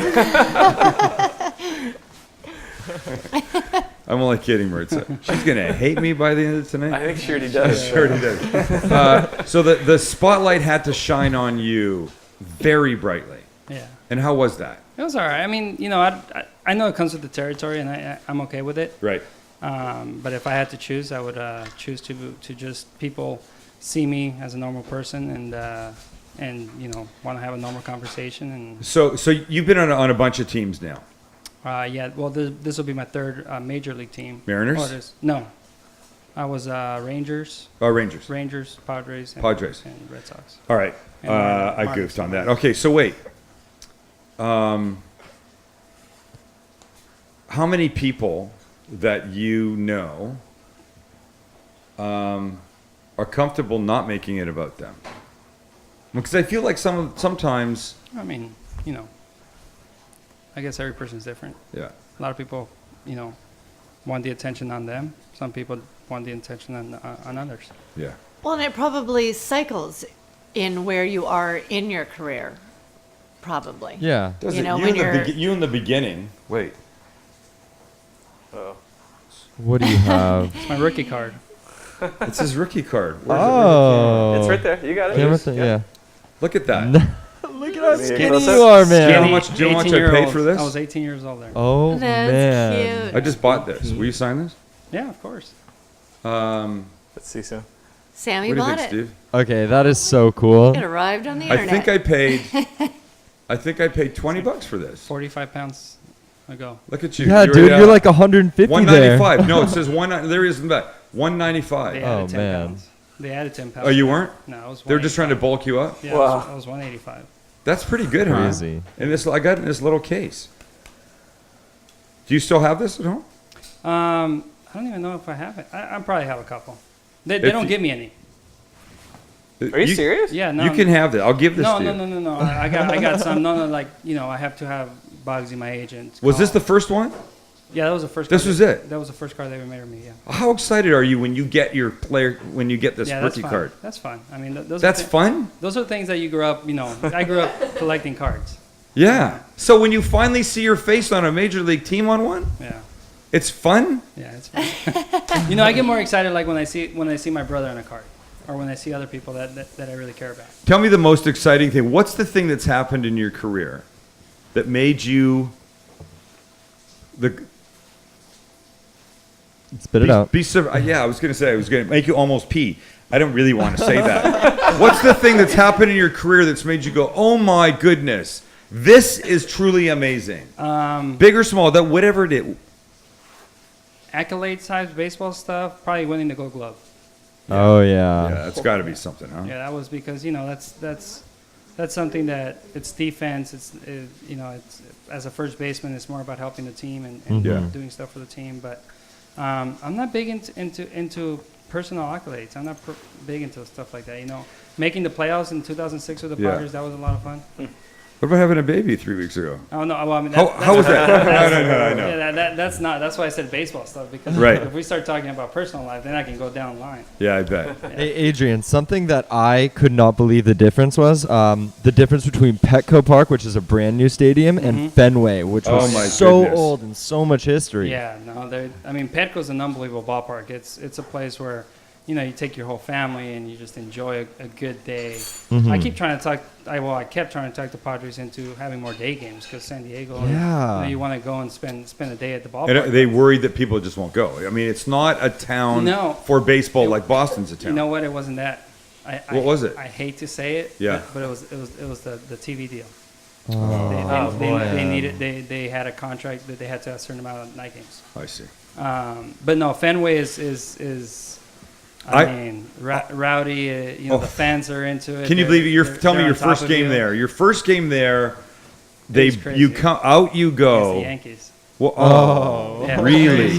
I'm only kidding, Maritza. She's going to hate me by the end of tonight. I think she already does. Sure he does. So the spotlight had to shine on you very brightly. Yeah. And how was that? It was all right. I mean, you know, I know it comes with the territory, and I'm okay with it. Right. But if I had to choose, I would choose to just people see me as a normal person and you know want to have a normal conversation and So you've been on a bunch of teams now. yeah. Well, this will be my third major league team. Mariners? Oh, it is. No, I was Rangers, Oh, Rangers. Padres, Padres. and Red Sox. All right. And I Marlins. goofed on that. Okay, so wait. How many people that you know are comfortable not making it about them? Because I feel like sometimes, I mean, you know, I guess every person's different. yeah. A lot of people, you know, want the attention on them. Some people want the attention on others. Yeah. Well, and it probably cycles in where you are in your career, probably. Yeah. Does You it, know, you, when in the you're- you in the beginning. Wait. Oh. What do you have? It's my rookie card. It's his rookie card. Where's Oh. It's right there. You got it. Damn it, yeah. it? Look at that. Look at how me skinny close you up. are, man. You know how much- do you know how much I paid 18-year-old. for this? I was 18 years old there. Oh, That's man. cute. I just bought this. Will you sign this? Yeah, of course. Let's see soon. Sammy What do you bought think, it. Steve? Okay, that is so cool. It arrived on the I internet. think I paid $20 for this. 45 pounds ago. Look at you. Yeah, dude, you're like 150 there. 195. No, it says one. There is that. They 195. added Oh, 10 man. pounds. They added 10 pounds. Oh, you weren't? No, I was. They're just trying to 185. bulk you up. Yeah, Wow. I was 185. That's pretty good, huh? Crazy. And this, I got it in this little case. Do you still have this at home? I don't even know if I have it. I probably have a couple. They If don't you- give me any. Are you serious? Yeah, no. You can have this. I'll give this No, to no, you. no. I got some. No, like you know, I have to have Bugsy, my agent. Was this the call. first one? Yeah, that was the first. This card was they- it? That was the first card they ever made of me. Yeah. How excited are you when you get your player? When you get this Yeah, that's rookie fun. card? That's fun. I mean, those. That's are fun. Those are things that you grew up. You know, I grew up collecting cards. Yeah. So when you finally see your face on a major league team on one, Yeah. it's fun. Yeah, it's fun. You know, I get more excited like when I see my brother on a card, or when I see other people that I really care about. Tell me the most exciting thing. What's the thing that's happened in your career that made you Spit it out. Yeah, I was going to say, I was going to make you almost pee. I don't really want to say that. What's the thing that's happened in your career that's made you go, oh my goodness, this is truly amazing? Big or small, that whatever it is. Accolade type baseball stuff, probably winning the Gold Glove. Oh Yeah, yeah. that's got to be something, huh? Yeah, that was because, you know, that's something that it's defense. It's as a first baseman, it's more about helping the team and Yeah. doing stuff for the team. But I'm not big into personal accolades. I'm not big into stuff like that. You know, making the playoffs in 2006 with the Yeah. Padres, that was a lot of fun. What about having a baby 3 weeks ago? Oh no, well, I mean, How was that? No, I know. Yeah, that's not. That's why I said baseball stuff, because Right. if we start talking about personal life, then I can go down the line. Yeah, I bet. Hey, Adrian, something that I could not believe the difference was the difference between Petco Park, which is a brand new stadium, and Fenway, which Oh was my so goodness. old and so much history. Yeah, no, I mean, Petco's an unbelievable ballpark. It's a place where, you know, you take your whole family and you just enjoy a good day. I keep trying to talk. I kept trying to talk the Padres into having more day games because San Diego. Yeah. You want to go and spend a day at the And ballpark. they worried that people just won't go. I mean, it's not a town No. for baseball like Boston's a town. You know what? It wasn't that. What was it? I hate to say it. Yeah. But it was the TV deal. Oh, They boy. needed. They had a contract that they had to have a certain amount of night games. I see. But no, Fenway is I mean, rowdy. You know, the fans are into it. Can you believe it? Tell me they're your on top first of game you. there. Your first game there, was crazy. you come out, you Against go. the Yankees. Well, oh, Yeah. really?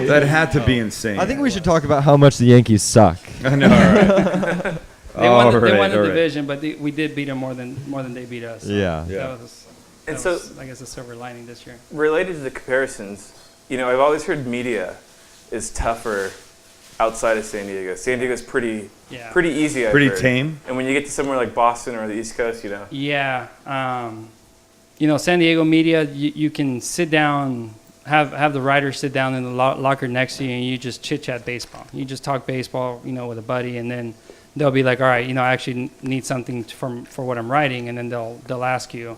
That had to be insane. I think we should talk about how much the Yankees suck. I know. All right. They won the all right. division, but we did beat them more than they beat us. So Yeah. Yeah. And that so- was, I guess, a silver lining this year. Related to the comparisons, you know, I've always heard media is tougher outside of San Diego. San Diego's pretty easy. I've Pretty heard. tame. And when you get to somewhere like Boston or the East Coast, you know. Yeah. You know, San Diego media, you can sit down, have the writers sit down in the locker next to you, and you just chit-chat baseball. You just talk baseball, you know, with a buddy, and then they'll be like, all right, you know, I actually need something for what I'm writing, and then they'll ask you,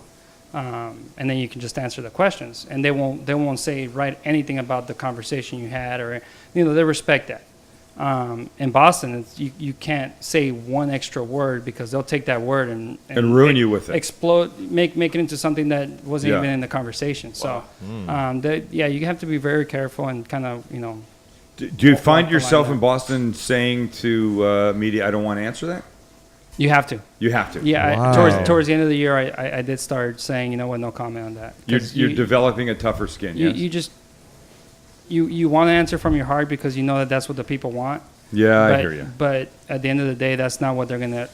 and then you can just answer the questions. And they won't say write anything about the conversation you had, or, you know, they respect that. In Boston, you can't say one extra word because they'll take that word and ruin you with it. Explode, make it into something that wasn't Yeah. even in the conversation. So, you have to be very careful and kind of, you know. Do you find walk the yourself line in Boston saying to media, I don't want to answer that? You have to. You have to. Yeah. Wow. Towards the end of the year, I did start saying, you know what, no comment on that. 'Cause You're developing a tougher skin, yes? you just you want to answer from your heart because you know that that's what the people want. Yeah, I but, hear you. But at the end of the day, that's not what they're gonna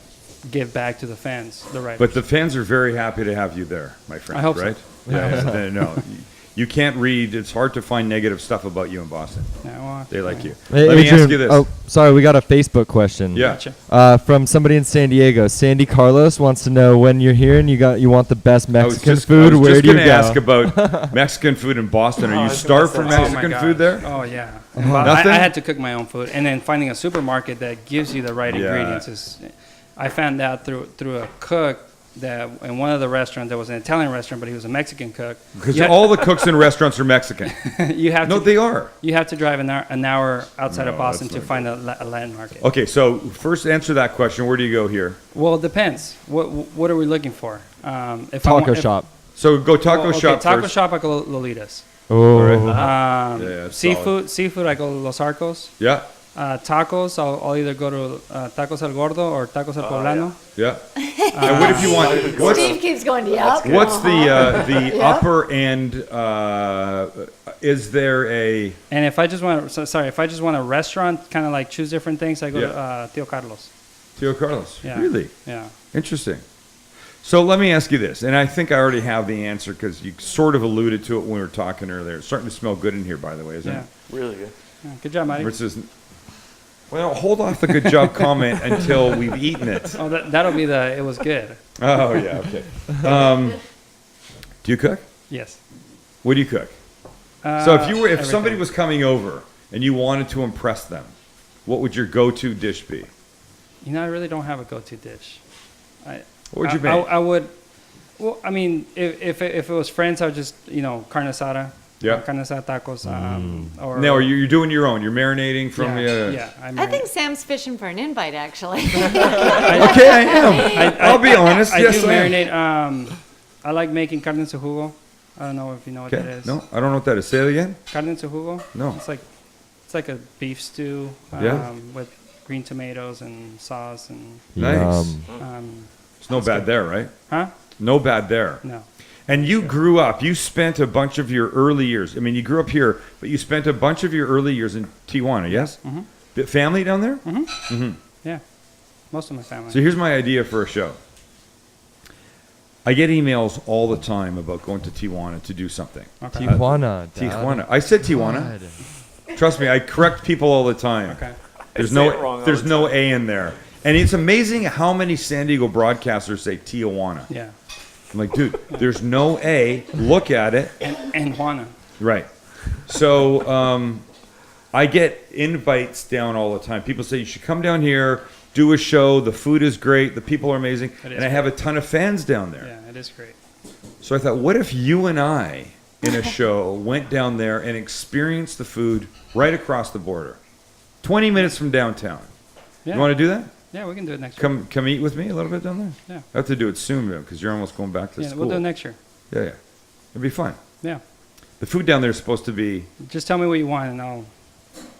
give back to the fans, the writers. But the fans are very happy to have you there, my friend. I hope so. right? Yeah, no, you can't read. It's hard to find negative stuff about you in Boston. Yeah, well, They like you. Hey, Let me Adrian, ask you this. Oh, sorry, we got a Facebook question. Yeah. Gotcha. From somebody in San Diego. Sandy Carlos wants to know when you're here and you want the best Mexican I food. was Where just do you going go? to ask about Mexican food in Boston. Oh, Are I you was gonna starved say for that. Mexican my food gosh. there? Oh yeah. Nothing? I had to cook my own food, and then finding a supermarket that gives you the right Yeah. ingredients is. I found out through a cook that in one of the restaurants, there was an Italian restaurant, but he was a Mexican cook. Because You ha- all the cooks in restaurants are Mexican. you have No, to they are. you have to drive an hour outside No, of Boston that's to not find a Latin market. Okay, so first answer that question. Where do you go here? Well, it depends. What are we looking for? If Taco shop. So go taco okay, shop Taco first. shop, I go Lolitas. Oh. Yeah, it's Seafood, I go Los Arcos. Yeah, Tacos, I'll either go to Tacos El Gordo or Tacos El Poblano. yeah. And what if you want? What's, Steve keeps going, yep. what's the Yeah. upper end? Is there a? And if I just want, if I just want a restaurant, kind of like choose different things, I go Yeah. to Tio Carlos. Tio Carlos. Yeah. Really Yeah. interesting. So let me ask you this, and I think I already have the answer because you sort of alluded to it when we were talking earlier. It's starting to smell good in here, by the way, isn't Yeah. it? Really good. Yeah. Good job, Matty. Which is, well, hold off the good job comment until we've eaten it. Oh, that'll be it was good. Oh yeah, okay. Do you cook? Yes. What do you cook? So if somebody Everything. was coming over and you wanted to impress them, what would your go-to dish be? You know, I really don't have a go-to dish. What would you I make? I would. Well, I mean, if it was friends, I would just carne asada. Yeah. Carne asada tacos. Or No, you're doing your own. You're marinating from yeah. I think Sam's fishing for an invite, actually. Okay, I am. I'll be honest. I Yes, do I am. marinate. I like making carne en su jugo. I don't know if you know what that Okay. is. No, I don't know what that is. Say it again. Carne en su jugo. No. It's like a beef stew. Yeah. With green tomatoes and sauce and. Nice. Yum. It's no bad there, right? Huh? No bad there. No. And you grew up. You spent a bunch of your early years. I mean, you grew up here, but you spent a bunch of your early years in Tijuana. Yes. Mm-hmm. Family down there. Yeah. Most of my family. So here's my idea for a show. I get emails all the time about going to Tijuana to do something. Okay. Tijuana. Dad. Tijuana. I said Tijuana. God. Trust me, I correct people all the time. Okay. There's say it wrong all there's the no A in there. And it's amazing how many San Diego broadcasters say Tijuana. Yeah. I'm like, dude, there's no A. Look at it. And Juana. Right. So I get invites down all the time. People say you should come down here, do a show. The food is great. The people are amazing. It is And I have a ton of fans down there. Yeah, it is great. So I thought, what if you and I, in a show, went down there and experienced the food right across the border? 20 minutes from downtown. Yeah. You want to do that? Yeah, we can do it next year. Come eat with me a little bit down there? Yeah. I have to do it soon, man, because you're almost going back to Yeah, school. we'll do it next year. Yeah. It'd be fun. Yeah. The food down there is supposed to be. Just tell me what you want and I'll.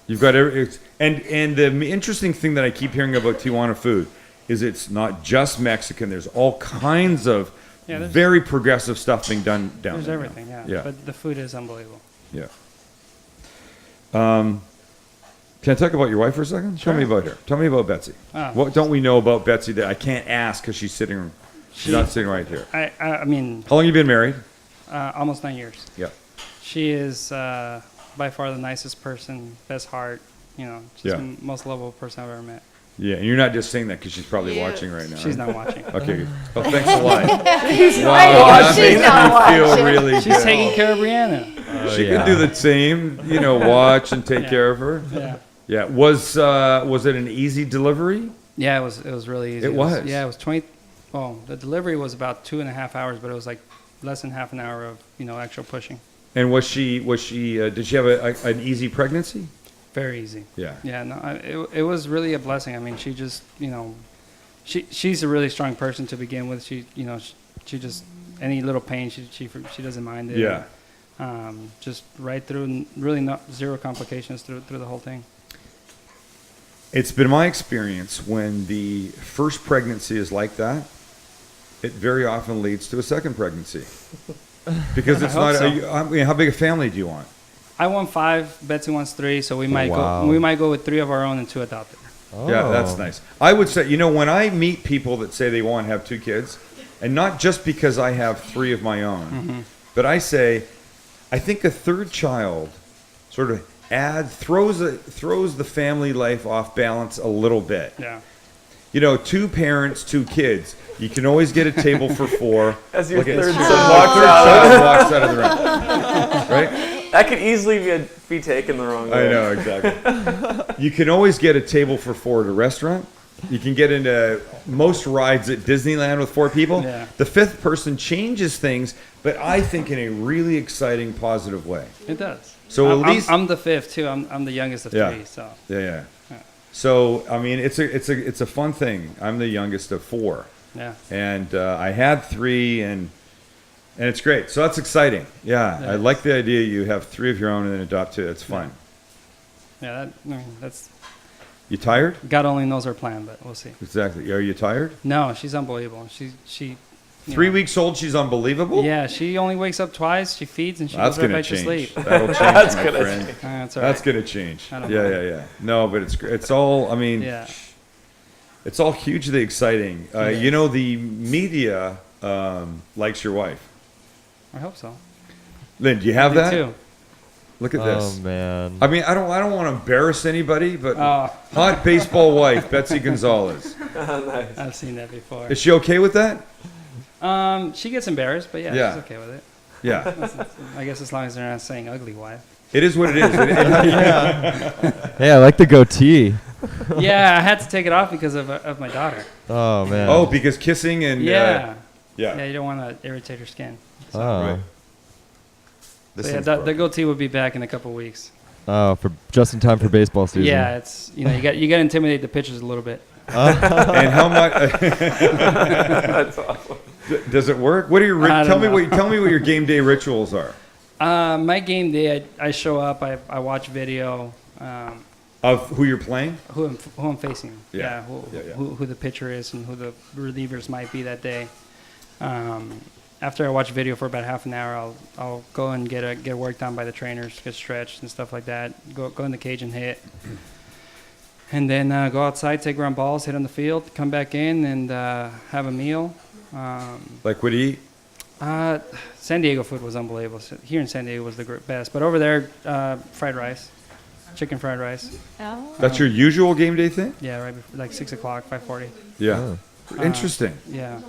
You've got and the interesting thing that I keep hearing about Tijuana food is it's not just Mexican. There's all kinds of Yeah, there's- very progressive stuff being done down There's there. now. everything, yeah. Yeah. But the food is unbelievable. Yeah. Can I talk about your wife for a second? Tell me about her. Tell me about Betsy. Ah. What don't we know about Betsy that I can't ask because she's not sitting right here? I mean, How long you been married? almost 9 years. Yeah. She is by far the nicest person, best heart, just Yeah. the most lovable person I've ever met. Yeah, and you're not just saying that because she's probably You- watching right now. She's not watching. Okay. Good. Oh, thanks a lot. She's that she's makes not me feel watching. really She's good. taking care of Brianna. She yeah. can do the same, watch and take Yeah. care of her. Yeah. Yeah. Was it an easy delivery? Yeah, it was really easy. It was? Yeah, it was 20. Oh, the delivery was about 2.5 hours, but it was like less than half an hour of actual pushing. And did she have an easy pregnancy? Very easy. Yeah. Yeah, no, it was really a blessing. I mean, she just, she's a really strong person to begin with. She just any little pain, she doesn't mind it. Yeah. Just right through, and really zero complications through the whole thing. It's been my experience when the first pregnancy is like that, it very often leads to a second pregnancy. Because it's I not. hope so. I mean, how big a family do you want? I want 5. Betsy wants 3, so we might Wow. go with 3 of our own and 2 adopted. Yeah, that's Oh. nice. I would say, when I meet people that say they want to have 2 kids, and not just because I have 3 of my own, but I say, I think a third child sort of throws the family life off balance a little bit. Yeah. 2 parents, 2 kids. You can always get a table for 4. As your Look at- third Your son walks third out. child walks out of the room. Right? That could easily be taken the wrong way. I know, exactly. You can always get a table for 4 at a restaurant. You can get into most rides at Disneyland with 4 people. Yeah. The 5th person changes things, but I think in a really exciting, positive way. It does. So at I'm, least- I'm the 5th too. I'm the youngest of Yeah. 3. So Yeah. So I mean, it's a fun thing. I'm the youngest of 4, yeah. and I had 3, and it's great. So that's exciting. Yeah, I It like the idea you have 3 of your own and then adopt 2. It's fun. Yeah. That's You tired? God only knows our plan, but we'll see. Exactly. Are you tired? No, she's unbelievable. She. 3 weeks old, she's unbelievable. Yeah, she only wakes up twice. She feeds and she That's goes right gonna back to change. sleep. That'll change, That's my gonna friend. That's all right. That's gonna change. I don't Yeah, know. yeah. No, but it's all. I mean, Yeah. it's all hugely exciting. Yeah. The media likes your wife. I hope so. Lynn, do you have Me that? too. Look at Oh this. man. I mean, I don't want to embarrass anybody, but Oh, hot baseball wife Betsy Gonzalez. Nice. I've seen that before. Is she okay with that? She gets embarrassed, but yeah, Yeah. she's okay with it. Yeah. I guess as long as they're not saying ugly wife. It is what it is. Hey, I like the goatee. Yeah, I had to take it off because of my daughter. Oh man. Oh, because kissing and Yeah. yeah. Yeah, you don't want to irritate her skin. Oh. Right. So This yeah, thing's the broken. goatee will be back in a couple weeks. Oh, for just in time for baseball season. Yeah, it's you got to intimidate the pitchers a little bit. And how much That's awesome. does it work? What are your I don't know. tell me what your game day rituals are My game day, I show up, I watch video, of who you're playing? who I'm facing. Yeah. Yeah. Who the pitcher is and who the relievers might be that day. After I watch video for about half an hour, I'll go and get work done by the trainers, get stretched and stuff like that. Go in the cage and hit, and then go outside, take ground balls, hit on the field, come back in and have a meal. Like what do you eat? San Diego food was unbelievable. Here in San Diego was the best, but over there, fried rice, chicken fried rice. Oh. That's your usual game day thing? Yeah, right before, like 6 o'clock, 5:40. Yeah. Oh. Interesting. Yeah.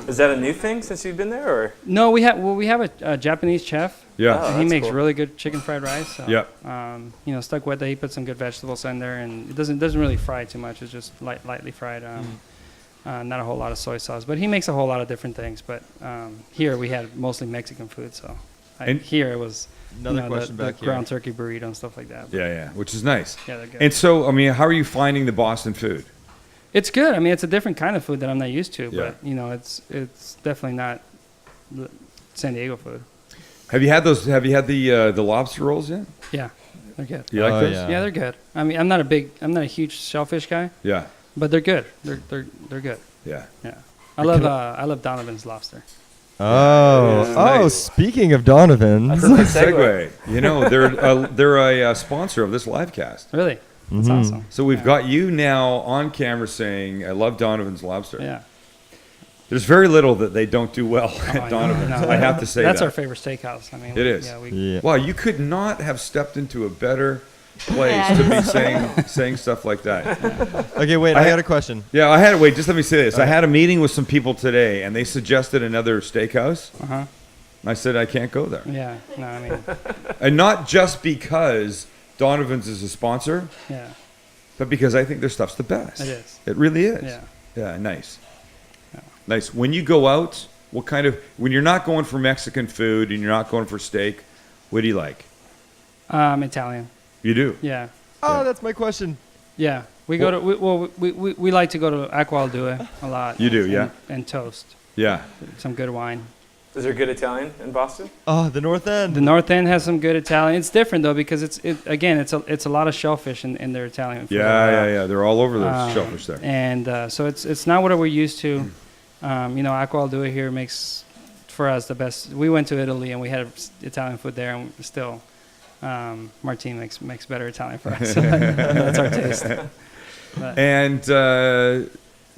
Is that a new thing since you've been there, or? No, we have a Japanese chef. Yeah. Oh. And he that's makes cool. really good chicken fried rice. So, Yep. stuck with it. He puts some good vegetables in there, and it doesn't really fry too much. It's just lightly fried. Not a whole lot of soy sauce, but he makes a whole lot of different things. But here we had mostly Mexican food, so And- here it was Another question the back here. ground turkey burrito and stuff like that. Yeah, which is nice. Yeah, they're good. And so, I mean, how are you finding the Boston food? It's good. I mean, it's a different kind of food that I'm not used to, Yeah. but it's definitely not San Diego food. Have you had the lobster rolls yet? Yeah, they're good. You like Oh, those? yeah. Yeah, they're good. I mean, I'm not a huge shellfish guy, Yeah. but they're good. They're good. Yeah. Yeah, I love Donovan's lobster. Oh. Yeah. Oh, Nice. speaking of Donovan's. Perfect Segue. You know, they're a sponsor of this live cast. Really, that's Mhm. awesome. So we've Yeah. got you now on camera saying, "I love Donovan's lobster." Yeah, There's very little that they don't do well Oh, at I know, Donovan's. I know. I have to say that's that. our favorite steakhouse. I mean, It is. Yeah, Yeah. Wow, you could not have stepped into a better place Yeah, to it be saying stuff like that. Okay, wait. I got a question. Yeah, I had wait. Just let me say this. I had a meeting with some people today, and they suggested another steakhouse. Uh-huh. I said I can't go there, Yeah. No, I mean, and not just because Donovan's is a sponsor, yeah, but because I think their stuff's the best. it is. It really is. Yeah. Yeah. Nice. Nice. When you go out, when you're not going for Mexican food and you're not going for steak, what do you like? Italian. You do. Yeah. Oh, that's my question. Yeah. We like to go to Acqua al Due a lot. You do, yeah? And toast. Yeah. Some good wine. Is there good Italian in Boston? Oh, the North End. The North End has some good Italian. It's different though because it's a lot of shellfish in their Italian food. Yeah. They're all over the shellfish there. And so it's not what we're used to. Acqua al Due here makes for us the best. We went to Italy and we had Italian food there, and still, Martine makes better Italian for us. That's our taste. But, And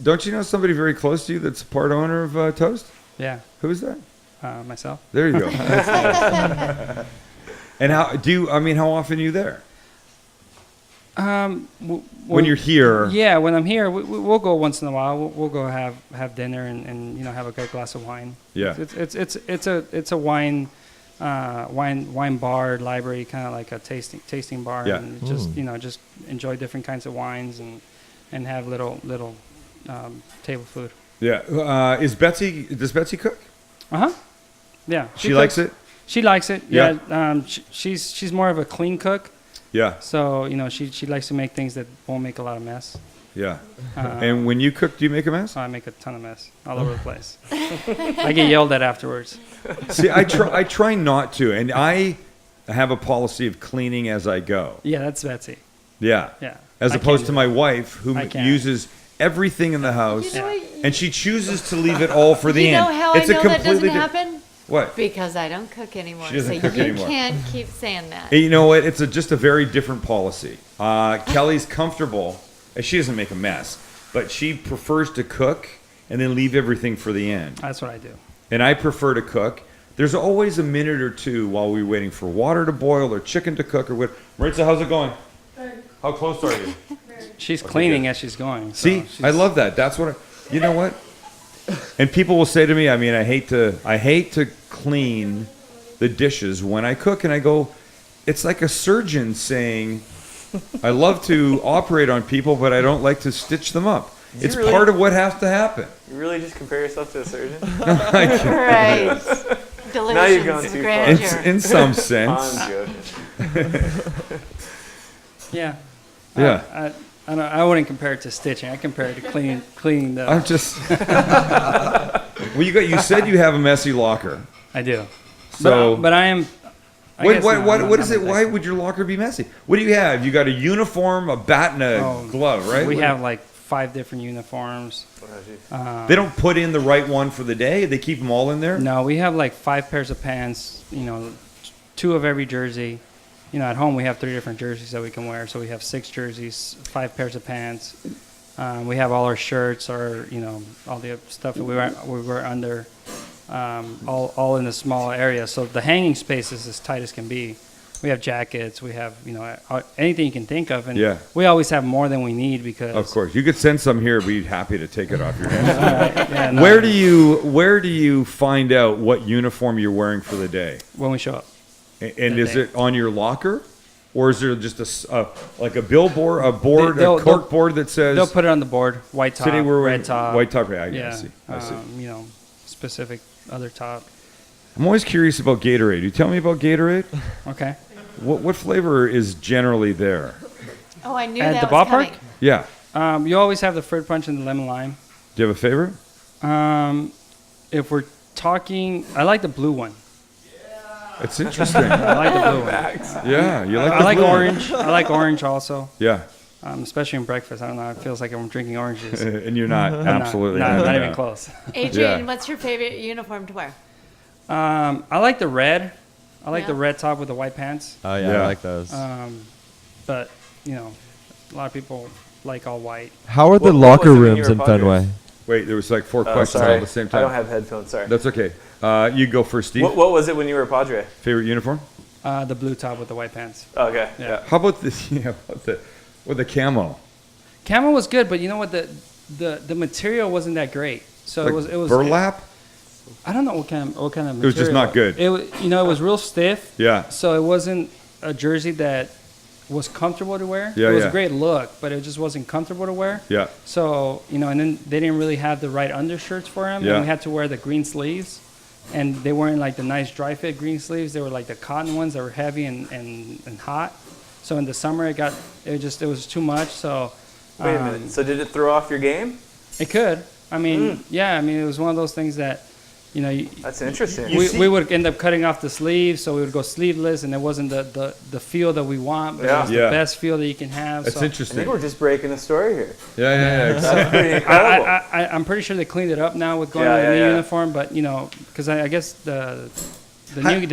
don't you know somebody very close to you that's part owner of Toast? yeah, Who is that? myself. There you go. And how often are you there? When you're here. Yeah, when I'm here, we'll go once in a while. We'll go have dinner and have a good glass of wine. Yeah. It's a wine bar library, kind of like a tasting bar. Yeah. And just enjoy different kinds of wines and have little table food. Yeah. Does Betsy cook? Uh huh. Yeah. She likes it? She likes it. Yeah. Yeah. She's more of a clean cook. Yeah. So she likes to make things that won't make a lot of mess. Yeah. Uh, And when you cook, do you make a mess? So I make a ton of mess all over the place. I get yelled at afterwards. See, I try not to, and I have a policy of cleaning as I go. Yeah, that's Betsy. Yeah. Yeah. As I opposed can't to do my wife, who I can't. uses everything in the house, You know what? and she chooses to leave it all for the You end. know how It's I a know that completely doesn't di- happen? What? Because I don't cook anymore. She doesn't so cook you anymore. can't keep saying that. And you know what? It's just a very different policy. Kelly's comfortable. And she doesn't make a mess, but she prefers to cook and then leave everything for the end. That's what I do. And I prefer to cook. There's always a minute or two while we're waiting for water to boil or chicken to cook or what. Maritza, how's it going? How close are you? She's cleaning as she's going. so See, she's- I love that. That's what I, you know what? And people will say to me, I mean, I hate to clean the dishes when I cook, and I go, it's like a surgeon saying, I love to operate on people, but I don't like to stitch them up. It's really- part of what has to happen. You really just compare yourself to a surgeon? Right. Now you're going Delusions too of far. grandeur. In some sense. I'm joking. Yeah. Yeah. I wouldn't compare it to stitching. I compare it to cleaning the. I'm just. Well, you said you have a messy locker. I do. So but I am. I What guess no, I'm what not- what is I'm it? not Why that- would your locker be messy? What do you have? You got a uniform, a bat, and a glove, right? We What- have like 5 different uniforms. Oh, geez. They don't put in the right one for the day. They keep them all in there. No, we have like 5 pairs of pants. 2 of every jersey. At home we have 3 different jerseys that we can wear. So we have 6 jerseys, 5 pairs of pants. We have all our shirts, all the stuff that we wear under, all in a small area. So the hanging space is as tight as can be. We have jackets. We have anything you can think of, and Yeah. we always have more than we need because. Of course, you could send some here. We'd be happy to take it off your hands. Yeah, no, Where do you find out what uniform you're wearing for the day? when we show up? And The is day. it on your locker, or is there just like a billboard, a board, They'll- a cork board that says They'll put it on the board. White top, today we're red top. white top? Yeah, I Yeah. see. I see. Specific other top. I'm always curious about Gatorade. You tell me about Gatorade. Okay. What flavor is generally there? Oh, I knew At that the was ballpark? coming. Yeah. You always have the fruit punch and the lemon lime. Do you have a favorite? If we're talking, I like the blue one. It's interesting. I like the blue one. Yeah, you like. I the like blue one. orange. I like orange also, Yeah, especially in breakfast. I don't know. It feels like I'm drinking oranges. and you're not Not- absolutely not, yeah. even close. Adrian, Yeah. what's your favorite uniform to wear? I like the red. I like Yeah. the red top with the white pants. Oh yeah, Yeah. I like those. But a lot of people like all white. How are the What was locker it when you rooms were in Padres? Fenway? Wait, there was like 4 Oh, questions all sorry. at the same I don't time. have headphones. Sorry. That's okay. You go first, Steve. What was it when you were a Padre? Favorite uniform? The blue top with the white pants. Okay. Yeah. Yeah. How about this? With the camo? Camo was good, but you know what? The material wasn't that great. So Like it was burlap. I don't know what kind of material. It was just not good. It was real stiff. Yeah. So it wasn't a jersey that was comfortable to wear. Yeah, it was yeah. a great look, but it just wasn't comfortable to wear. Yeah. So and then they didn't really have the right undershirts for him, Yeah. and we had to wear the green sleeves, and they weren't like the nice dry fit green sleeves. They were like the cotton ones that were heavy and hot. So in the summer it was too much. So Wait a minute. So did it throw off your game? it could. I mean, yeah. I mean, it was one of those things that That's interesting. we would end up cutting off the sleeves, so we would go sleeveless, and it wasn't the feel that we want, but Yeah. it was Yeah. the best feel that you can have. That's so I interesting. think we're just breaking the story here. Yeah. Exactly. That's pretty incredible. I'm pretty sure they cleaned it up now with going Yeah, with the yeah, new yeah. uniform, but because I guess the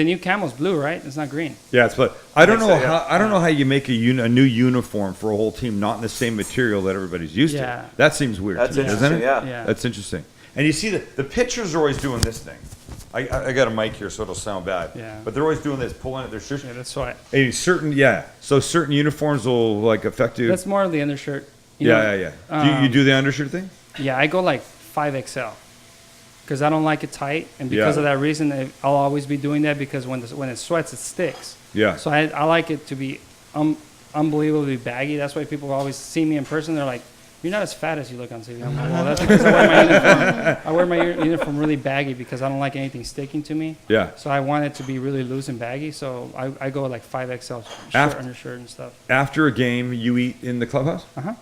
new camo's blue, right? It's not green. Yeah, it's but I don't think know so, yeah. how how you make a new uniform for a whole team not in the same material that everybody's used Yeah. to. That seems weird. That's to me, interesting. doesn't it? Yeah. Yeah. That's interesting. And you see the pitchers are always doing this thing. I got a mic here, so it'll sound bad. Yeah. But they're always doing this, pulling at their shirts. Yeah, that's why. So certain uniforms will like affect you. That's more of the undershirt. You know? Yeah. Do you do the undershirt thing? Yeah, I go like 5XL because I don't like it tight, and because Yeah. of that reason, I'll always be doing that because when it sweats, it sticks. Yeah. So I like it to be unbelievably baggy. That's why people always see me in person. They're like, "You're not as fat as you look on TV." I'm like, "Well, that's because I wear my uniform. I wear my uniform really baggy because I don't like anything sticking to me. Yeah. So I want it to be really loose and baggy. So I go like 5XL shirt, After- undershirt, and stuff. After a game, you eat in the clubhouse? Uh huh.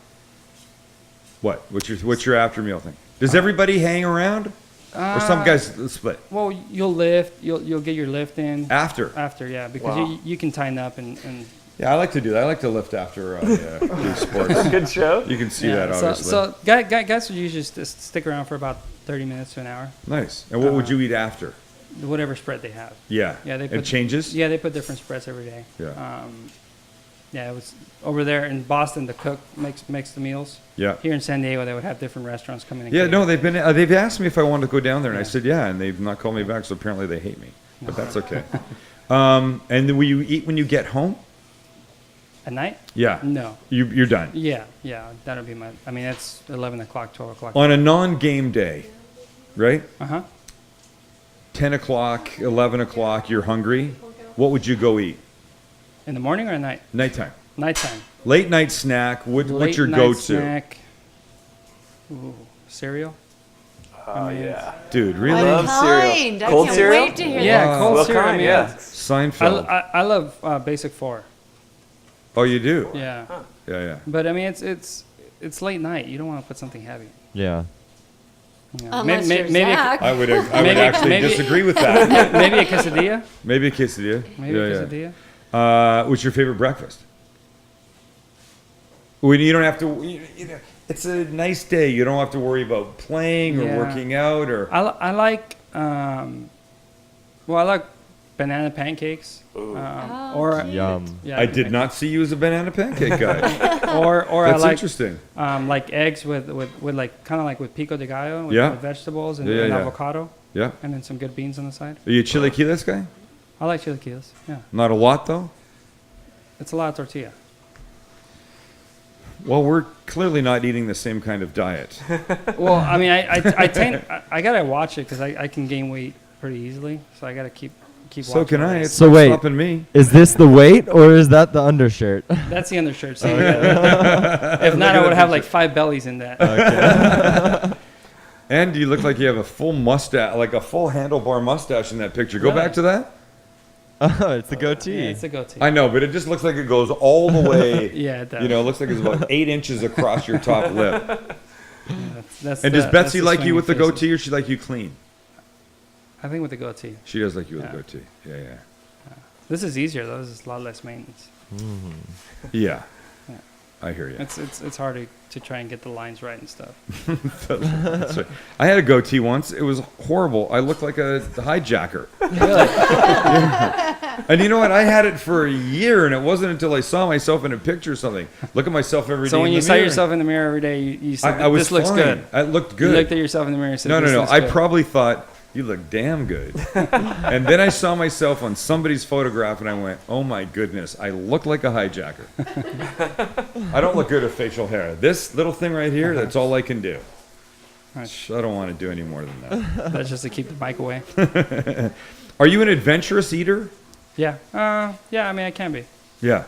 What? What's your after meal thing? Does everybody hang around, or some guys split Well, you'll lift. You'll get your lift in after? after, yeah, because Wow. you can tighten up and Yeah, I like to do that. I like to lift after do sports. Good show. You can see yeah, that obviously. So guys will usually stick around for about 30 minutes to an hour, Nice. And what would you eat after? whatever spread they have. Yeah. Yeah, they It put- changes. Yeah, they put different spreads every day. Yeah. Yeah, it was over there in Boston. The cook makes the meals. Yeah. Here in San Diego, they would have different restaurants coming in. Yeah. No, they've asked me if I wanted to go down there, and I Yeah. said yeah, and they've not called me back. So apparently they hate me, but that's okay. And then will you eat when you get home? At night? Yeah. No. You're done. Yeah, that'll be my. I mean, it's 11 o'clock, 12 o'clock. On a non-game day, right? Uh huh. 10 o'clock, 11 o'clock, you're hungry, what would you go eat? In the morning or at night? Nighttime. Nighttime. Late night snack, what's your Late night go-to? Snack. Ooh, cereal. Oh, yeah. Dude, really? What Love cereal. kind? I Cold can't cereal? wait to hear Yeah, that. cold What cereal. kind? I mean, Yeah. Seinfeld. I love Basic 4. Oh, you do? Yeah. Yeah. But I mean, it's late night. You don't want to put something heavy. Yeah. Yeah. Unless you're maybe, Zach. I would Maybe- actually maybe- disagree with that. maybe a quesadilla. Maybe a quesadilla. Maybe Yeah, a yeah. quesadilla. What's your favorite breakfast? When you don't have to, it's a nice day. You don't have to worry about playing or Yeah. working out or. I like I like banana pancakes. Or Yum. yeah, I did not see you as a banana pancake guy. Or That's I like interesting. like eggs with like kind of like with pico de gallo with, Yeah. with vegetables and, Yeah, and yeah. avocado Yeah. and then some good beans on the side. Are you a chilaquiles guy? I like chilaquiles. Yeah, Not a lot though. it's a lot of tortilla. Well, we're clearly not eating the same kind of diet. Well, I mean, I gotta watch it because I can gain weight pretty easily, so I gotta keep So watching. can I. it. It's So not wait. stopping me. Is this the weight or is that the undershirt? That's the undershirt. So if not, I would have like 5 bellies in that. And you look like you have a full mustache, like a full handlebar mustache in that picture. Go Really? back to that. Oh, it's the goatee. Yeah, it's a goatee. I know, but it just looks like it goes all the way. Yeah, it does. You know, it looks like it's about 8 inches across your top lip. That's And the- does Betsy that's like you swinging with the faces. goatee or she like you clean? I think with the goatee. She does like you with Yeah. the goatee. Yeah, yeah. This is easier though. This is a lot less maintenance. Yeah. Yeah. I hear you. It's hard to try and get the lines right and stuff. That's right. I had a goatee once. It was horrible. I looked like a hijacker. And you know what? I had it for a year, and it wasn't until I saw myself in a picture or something. Look at myself every day. So when in you the saw mirror. yourself in the mirror every day, you said, I was "This looks fine. good." I looked You good. looked at yourself in the mirror and said, No. "This looks I good." probably thought, you look damn good. And then I saw myself on somebody's photograph and I went, oh my goodness, I look like a hijacker. I don't look good with facial hair. This little thing right here, that's all I can do. Right. I don't want to do any more than that. That's just to keep the mic away. Are you an adventurous eater? Yeah. Yeah. I mean, I can be. Yeah.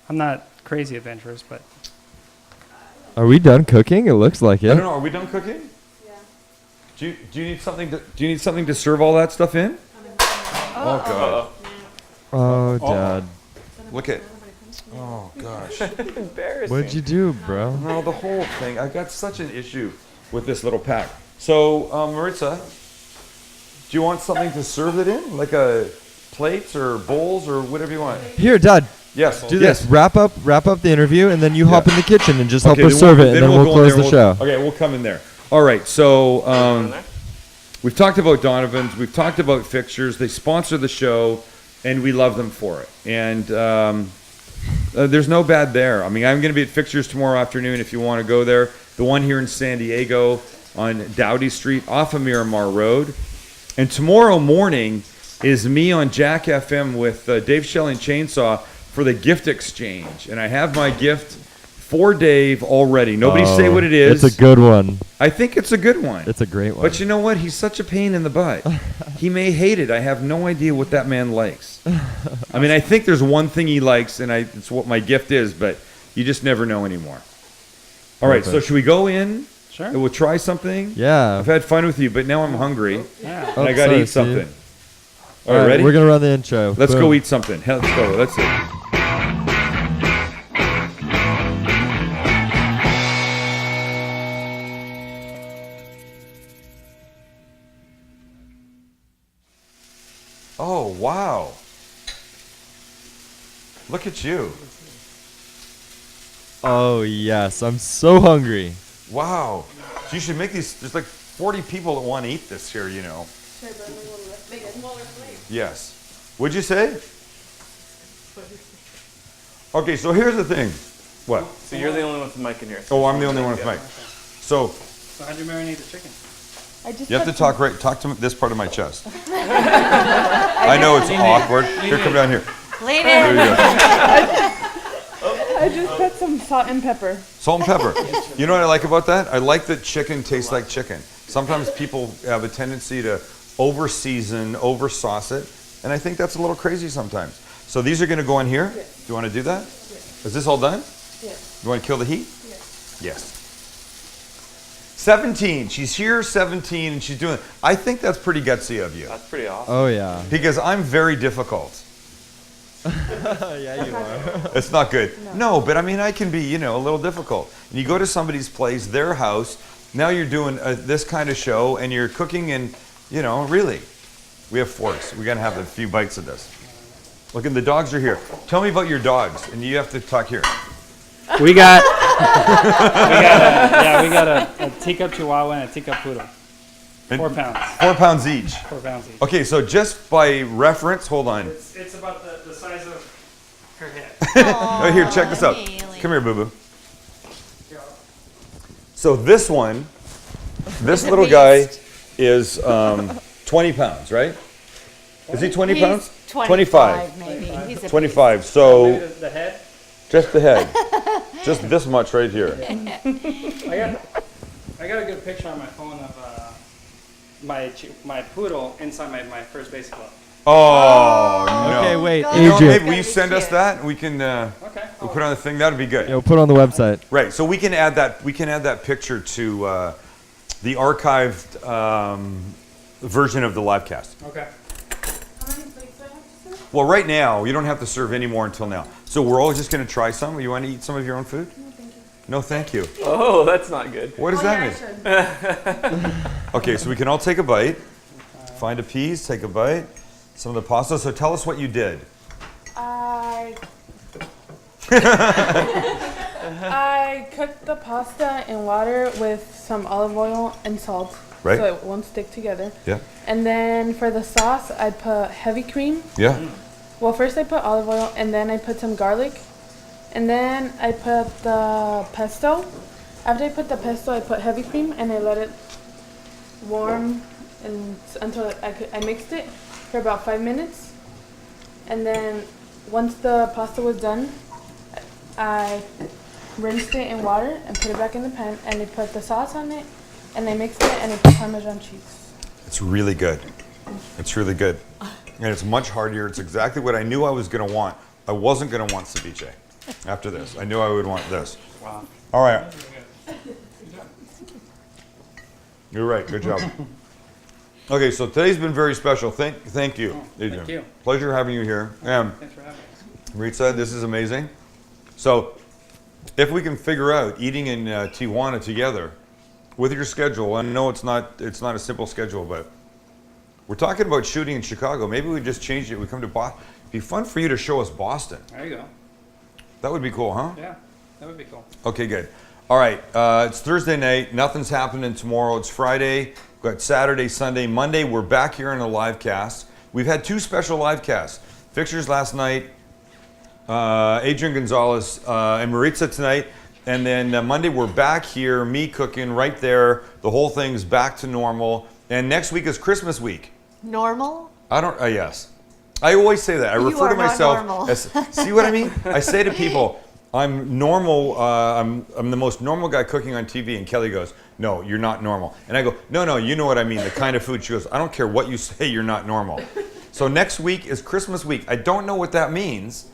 I'm not crazy adventurous, but Are we done cooking? It looks like I don't it. know. Are we done cooking? Yeah. Do you need something to serve all that stuff in? Oh god. Oh, Dad. Look at. Oh gosh. Embarrassing. What'd you do, bro? No, the whole thing. I got such an issue with this little pack. So, Maritza, do you want something to serve it in? Like a plates or bowls or whatever you want? Here, Dad. Yes. Do this. Wrap up the interview, and then you hop in the kitchen and just help Okay, us then serve it, and then we'll go in close there, the show. Okay, we'll come in there. All right. So, we've talked about Donovan's. We've talked about Fixtures. They sponsor the show, and we love them for it. And there's no bad there. I mean, I'm going to be at Fixtures tomorrow afternoon if you want to go there. The one here in San Diego on Dowdy Street off of Miramar Road. And tomorrow morning is me on Jack FM with Dave Shelling Chainsaw for the gift exchange. And I have my gift for Dave already. Nobody say what it is. It's a good one. I think it's a good one. It's a great one. But you know what? He's such a pain in the butt. He may hate it. I have no idea what that man likes. I mean, I think there's one thing he likes, and it's what my gift is, but you just never know anymore. All right, so Perfect. should we go in? sure. And we'll try something? Yeah. I've had fun with you, but now I'm hungry, Yeah. and I got to sorry, eat something. Steve. All right, ready? We're gonna run the intro. Let's Boom. go eat something. Hell, let's go. Let's see. Oh, wow. Look at you. Oh yes, I'm so hungry. Wow. So you should make these. There's like 40 people that want to eat this here, you know. Should I burn my little make a smaller plate? Yes. What'd you say? Okay, so here's the thing. What? So you're the only one with the mic in here. Oh, I'm the only one with Mike. So So how'd you marinate the chicken? I just you have to put some- talk to this part of my chest. I know it's awkward. Here, come down here. Lean There in. you go. I just put some salt and pepper. Salt and pepper. You know what I like about that? I like that chicken tastes like chicken. Sometimes people have a tendency to over season, over sauce it, and I think that's a little crazy sometimes. So these are going to go in here. Yes. Do you want to do that? Is this all done? Yes. You want to kill the heat? Yes. Yes. 17. She's here, 17, and she's doing it. I think that's pretty gutsy of you That's pretty awesome. Oh yeah. because I'm very difficult. Yeah, you are. It's not good. No, but I mean, I can be, a little difficult. And you go to somebody's place, their house. Now you're doing this kind of show, and you're cooking, and really, we have forks. We're gonna have a few bites of this. Look, and the dogs are here. Tell me about your dogs, and you have to talk here. We got, we got a teacup Chihuahua and a teacup Poodle. And 4 pounds. 4 pounds each. 4 pounds each. Okay, so just by reference, hold on. It's about the size of her head. Oh, here, check this out. Haley. Come here, Boo Boo. So this one, this He's a little guy beast. is 20 pounds, right? Is he 20 pounds? 25 maybe. He's a 25. Maybe So the head. just the head. Just this much right here. I got a good picture on my phone of my poodle inside my first base glove. Oh, no. Okay, wait, God. Adrian. Maybe will you send us that? We can Okay. we'll put it on the thing. That'd be good. Yo, put it on the website. Right. So we can add that. We can add that picture to the archived version of the live cast. Okay. How many plates do I have to serve? Well, right now you don't have to serve any more until now. So we're all just going to try some. You want to eat some of your own food? No, thank you. Oh, that's not good. What does that mean? Okay, so we can all take a bite. Find a piece, take a bite. Some of the pasta. So tell us what you did. I cooked the pasta in water with some olive oil and salt, Right. so it won't stick together. Yeah. And then for the sauce, I put heavy cream. Yeah. Well, first I put olive oil, and then I put some garlic, and then I put the pesto. After I put the pesto, I put heavy cream, and I let it warm until I mixed it for about 5 minutes. And then once the pasta was done, I rinsed it in water and put it back in the pan, and I put the sauce on it, and I mixed it, and I put Parmesan cheese. It's really good. It's really good. And it's much heartier. It's exactly what I knew I was going to want. I wasn't going to want ceviche after this. I knew I would want this. Wow. All right. You're right. Good job. Okay, so today's been very special. Thank you, Adrian. Thank you. Pleasure having you here. Thanks for having us. Maritza, this is amazing. So, if we can figure out eating in Tijuana together with your schedule, and I know it's not a simple schedule, but we're talking about shooting in Chicago. Maybe we just change it. We come to Boston. It'd be fun for you to show us Boston. There you go. That would be cool, huh? Yeah, that would be cool. Okay, good. All right, it's Thursday night. Nothing's happening tomorrow. It's Friday. We've got Saturday, Sunday, Monday. We're back here in a live cast. We've had 2 special live casts. Fixtures last night, Adrian Gonzalez and Maritza tonight. And then Monday we're back here, me cooking right there. The whole thing's back to normal. And next week is Christmas week. Normal? Yes. I always say that. I You refer are to not myself normal. as, see what I mean? I say to people, I'm normal, I'm the most normal guy cooking on TV, and Kelly goes, no, you're not normal. And I go, no, you know what I mean, the kind of food. She goes, I don't care what you say, you're not normal. So next week is Christmas week. I don't know what that means,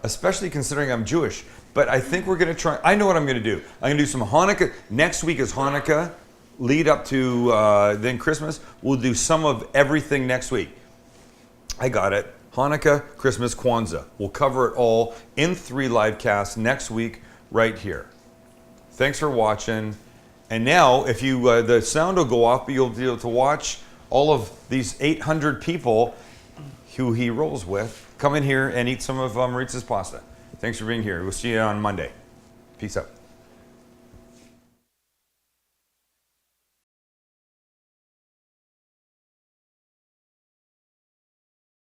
especially considering I'm Jewish, but I think we're gonna try, I know what I'm gonna do. I'm gonna do some Hanukkah. Next week is Hanukkah, lead up to then Christmas. We'll do some of everything next week. I got it. Hanukkah, Christmas, Kwanzaa. We'll cover it all in 3 live casts next week right here. Thanks for watching. And now, if you the sound will go off, but you'll be able to watch all of these 800 people who he rolls with come in here and eat some of Maritza's pasta. Thanks for being here. We'll see you on Monday. Peace out.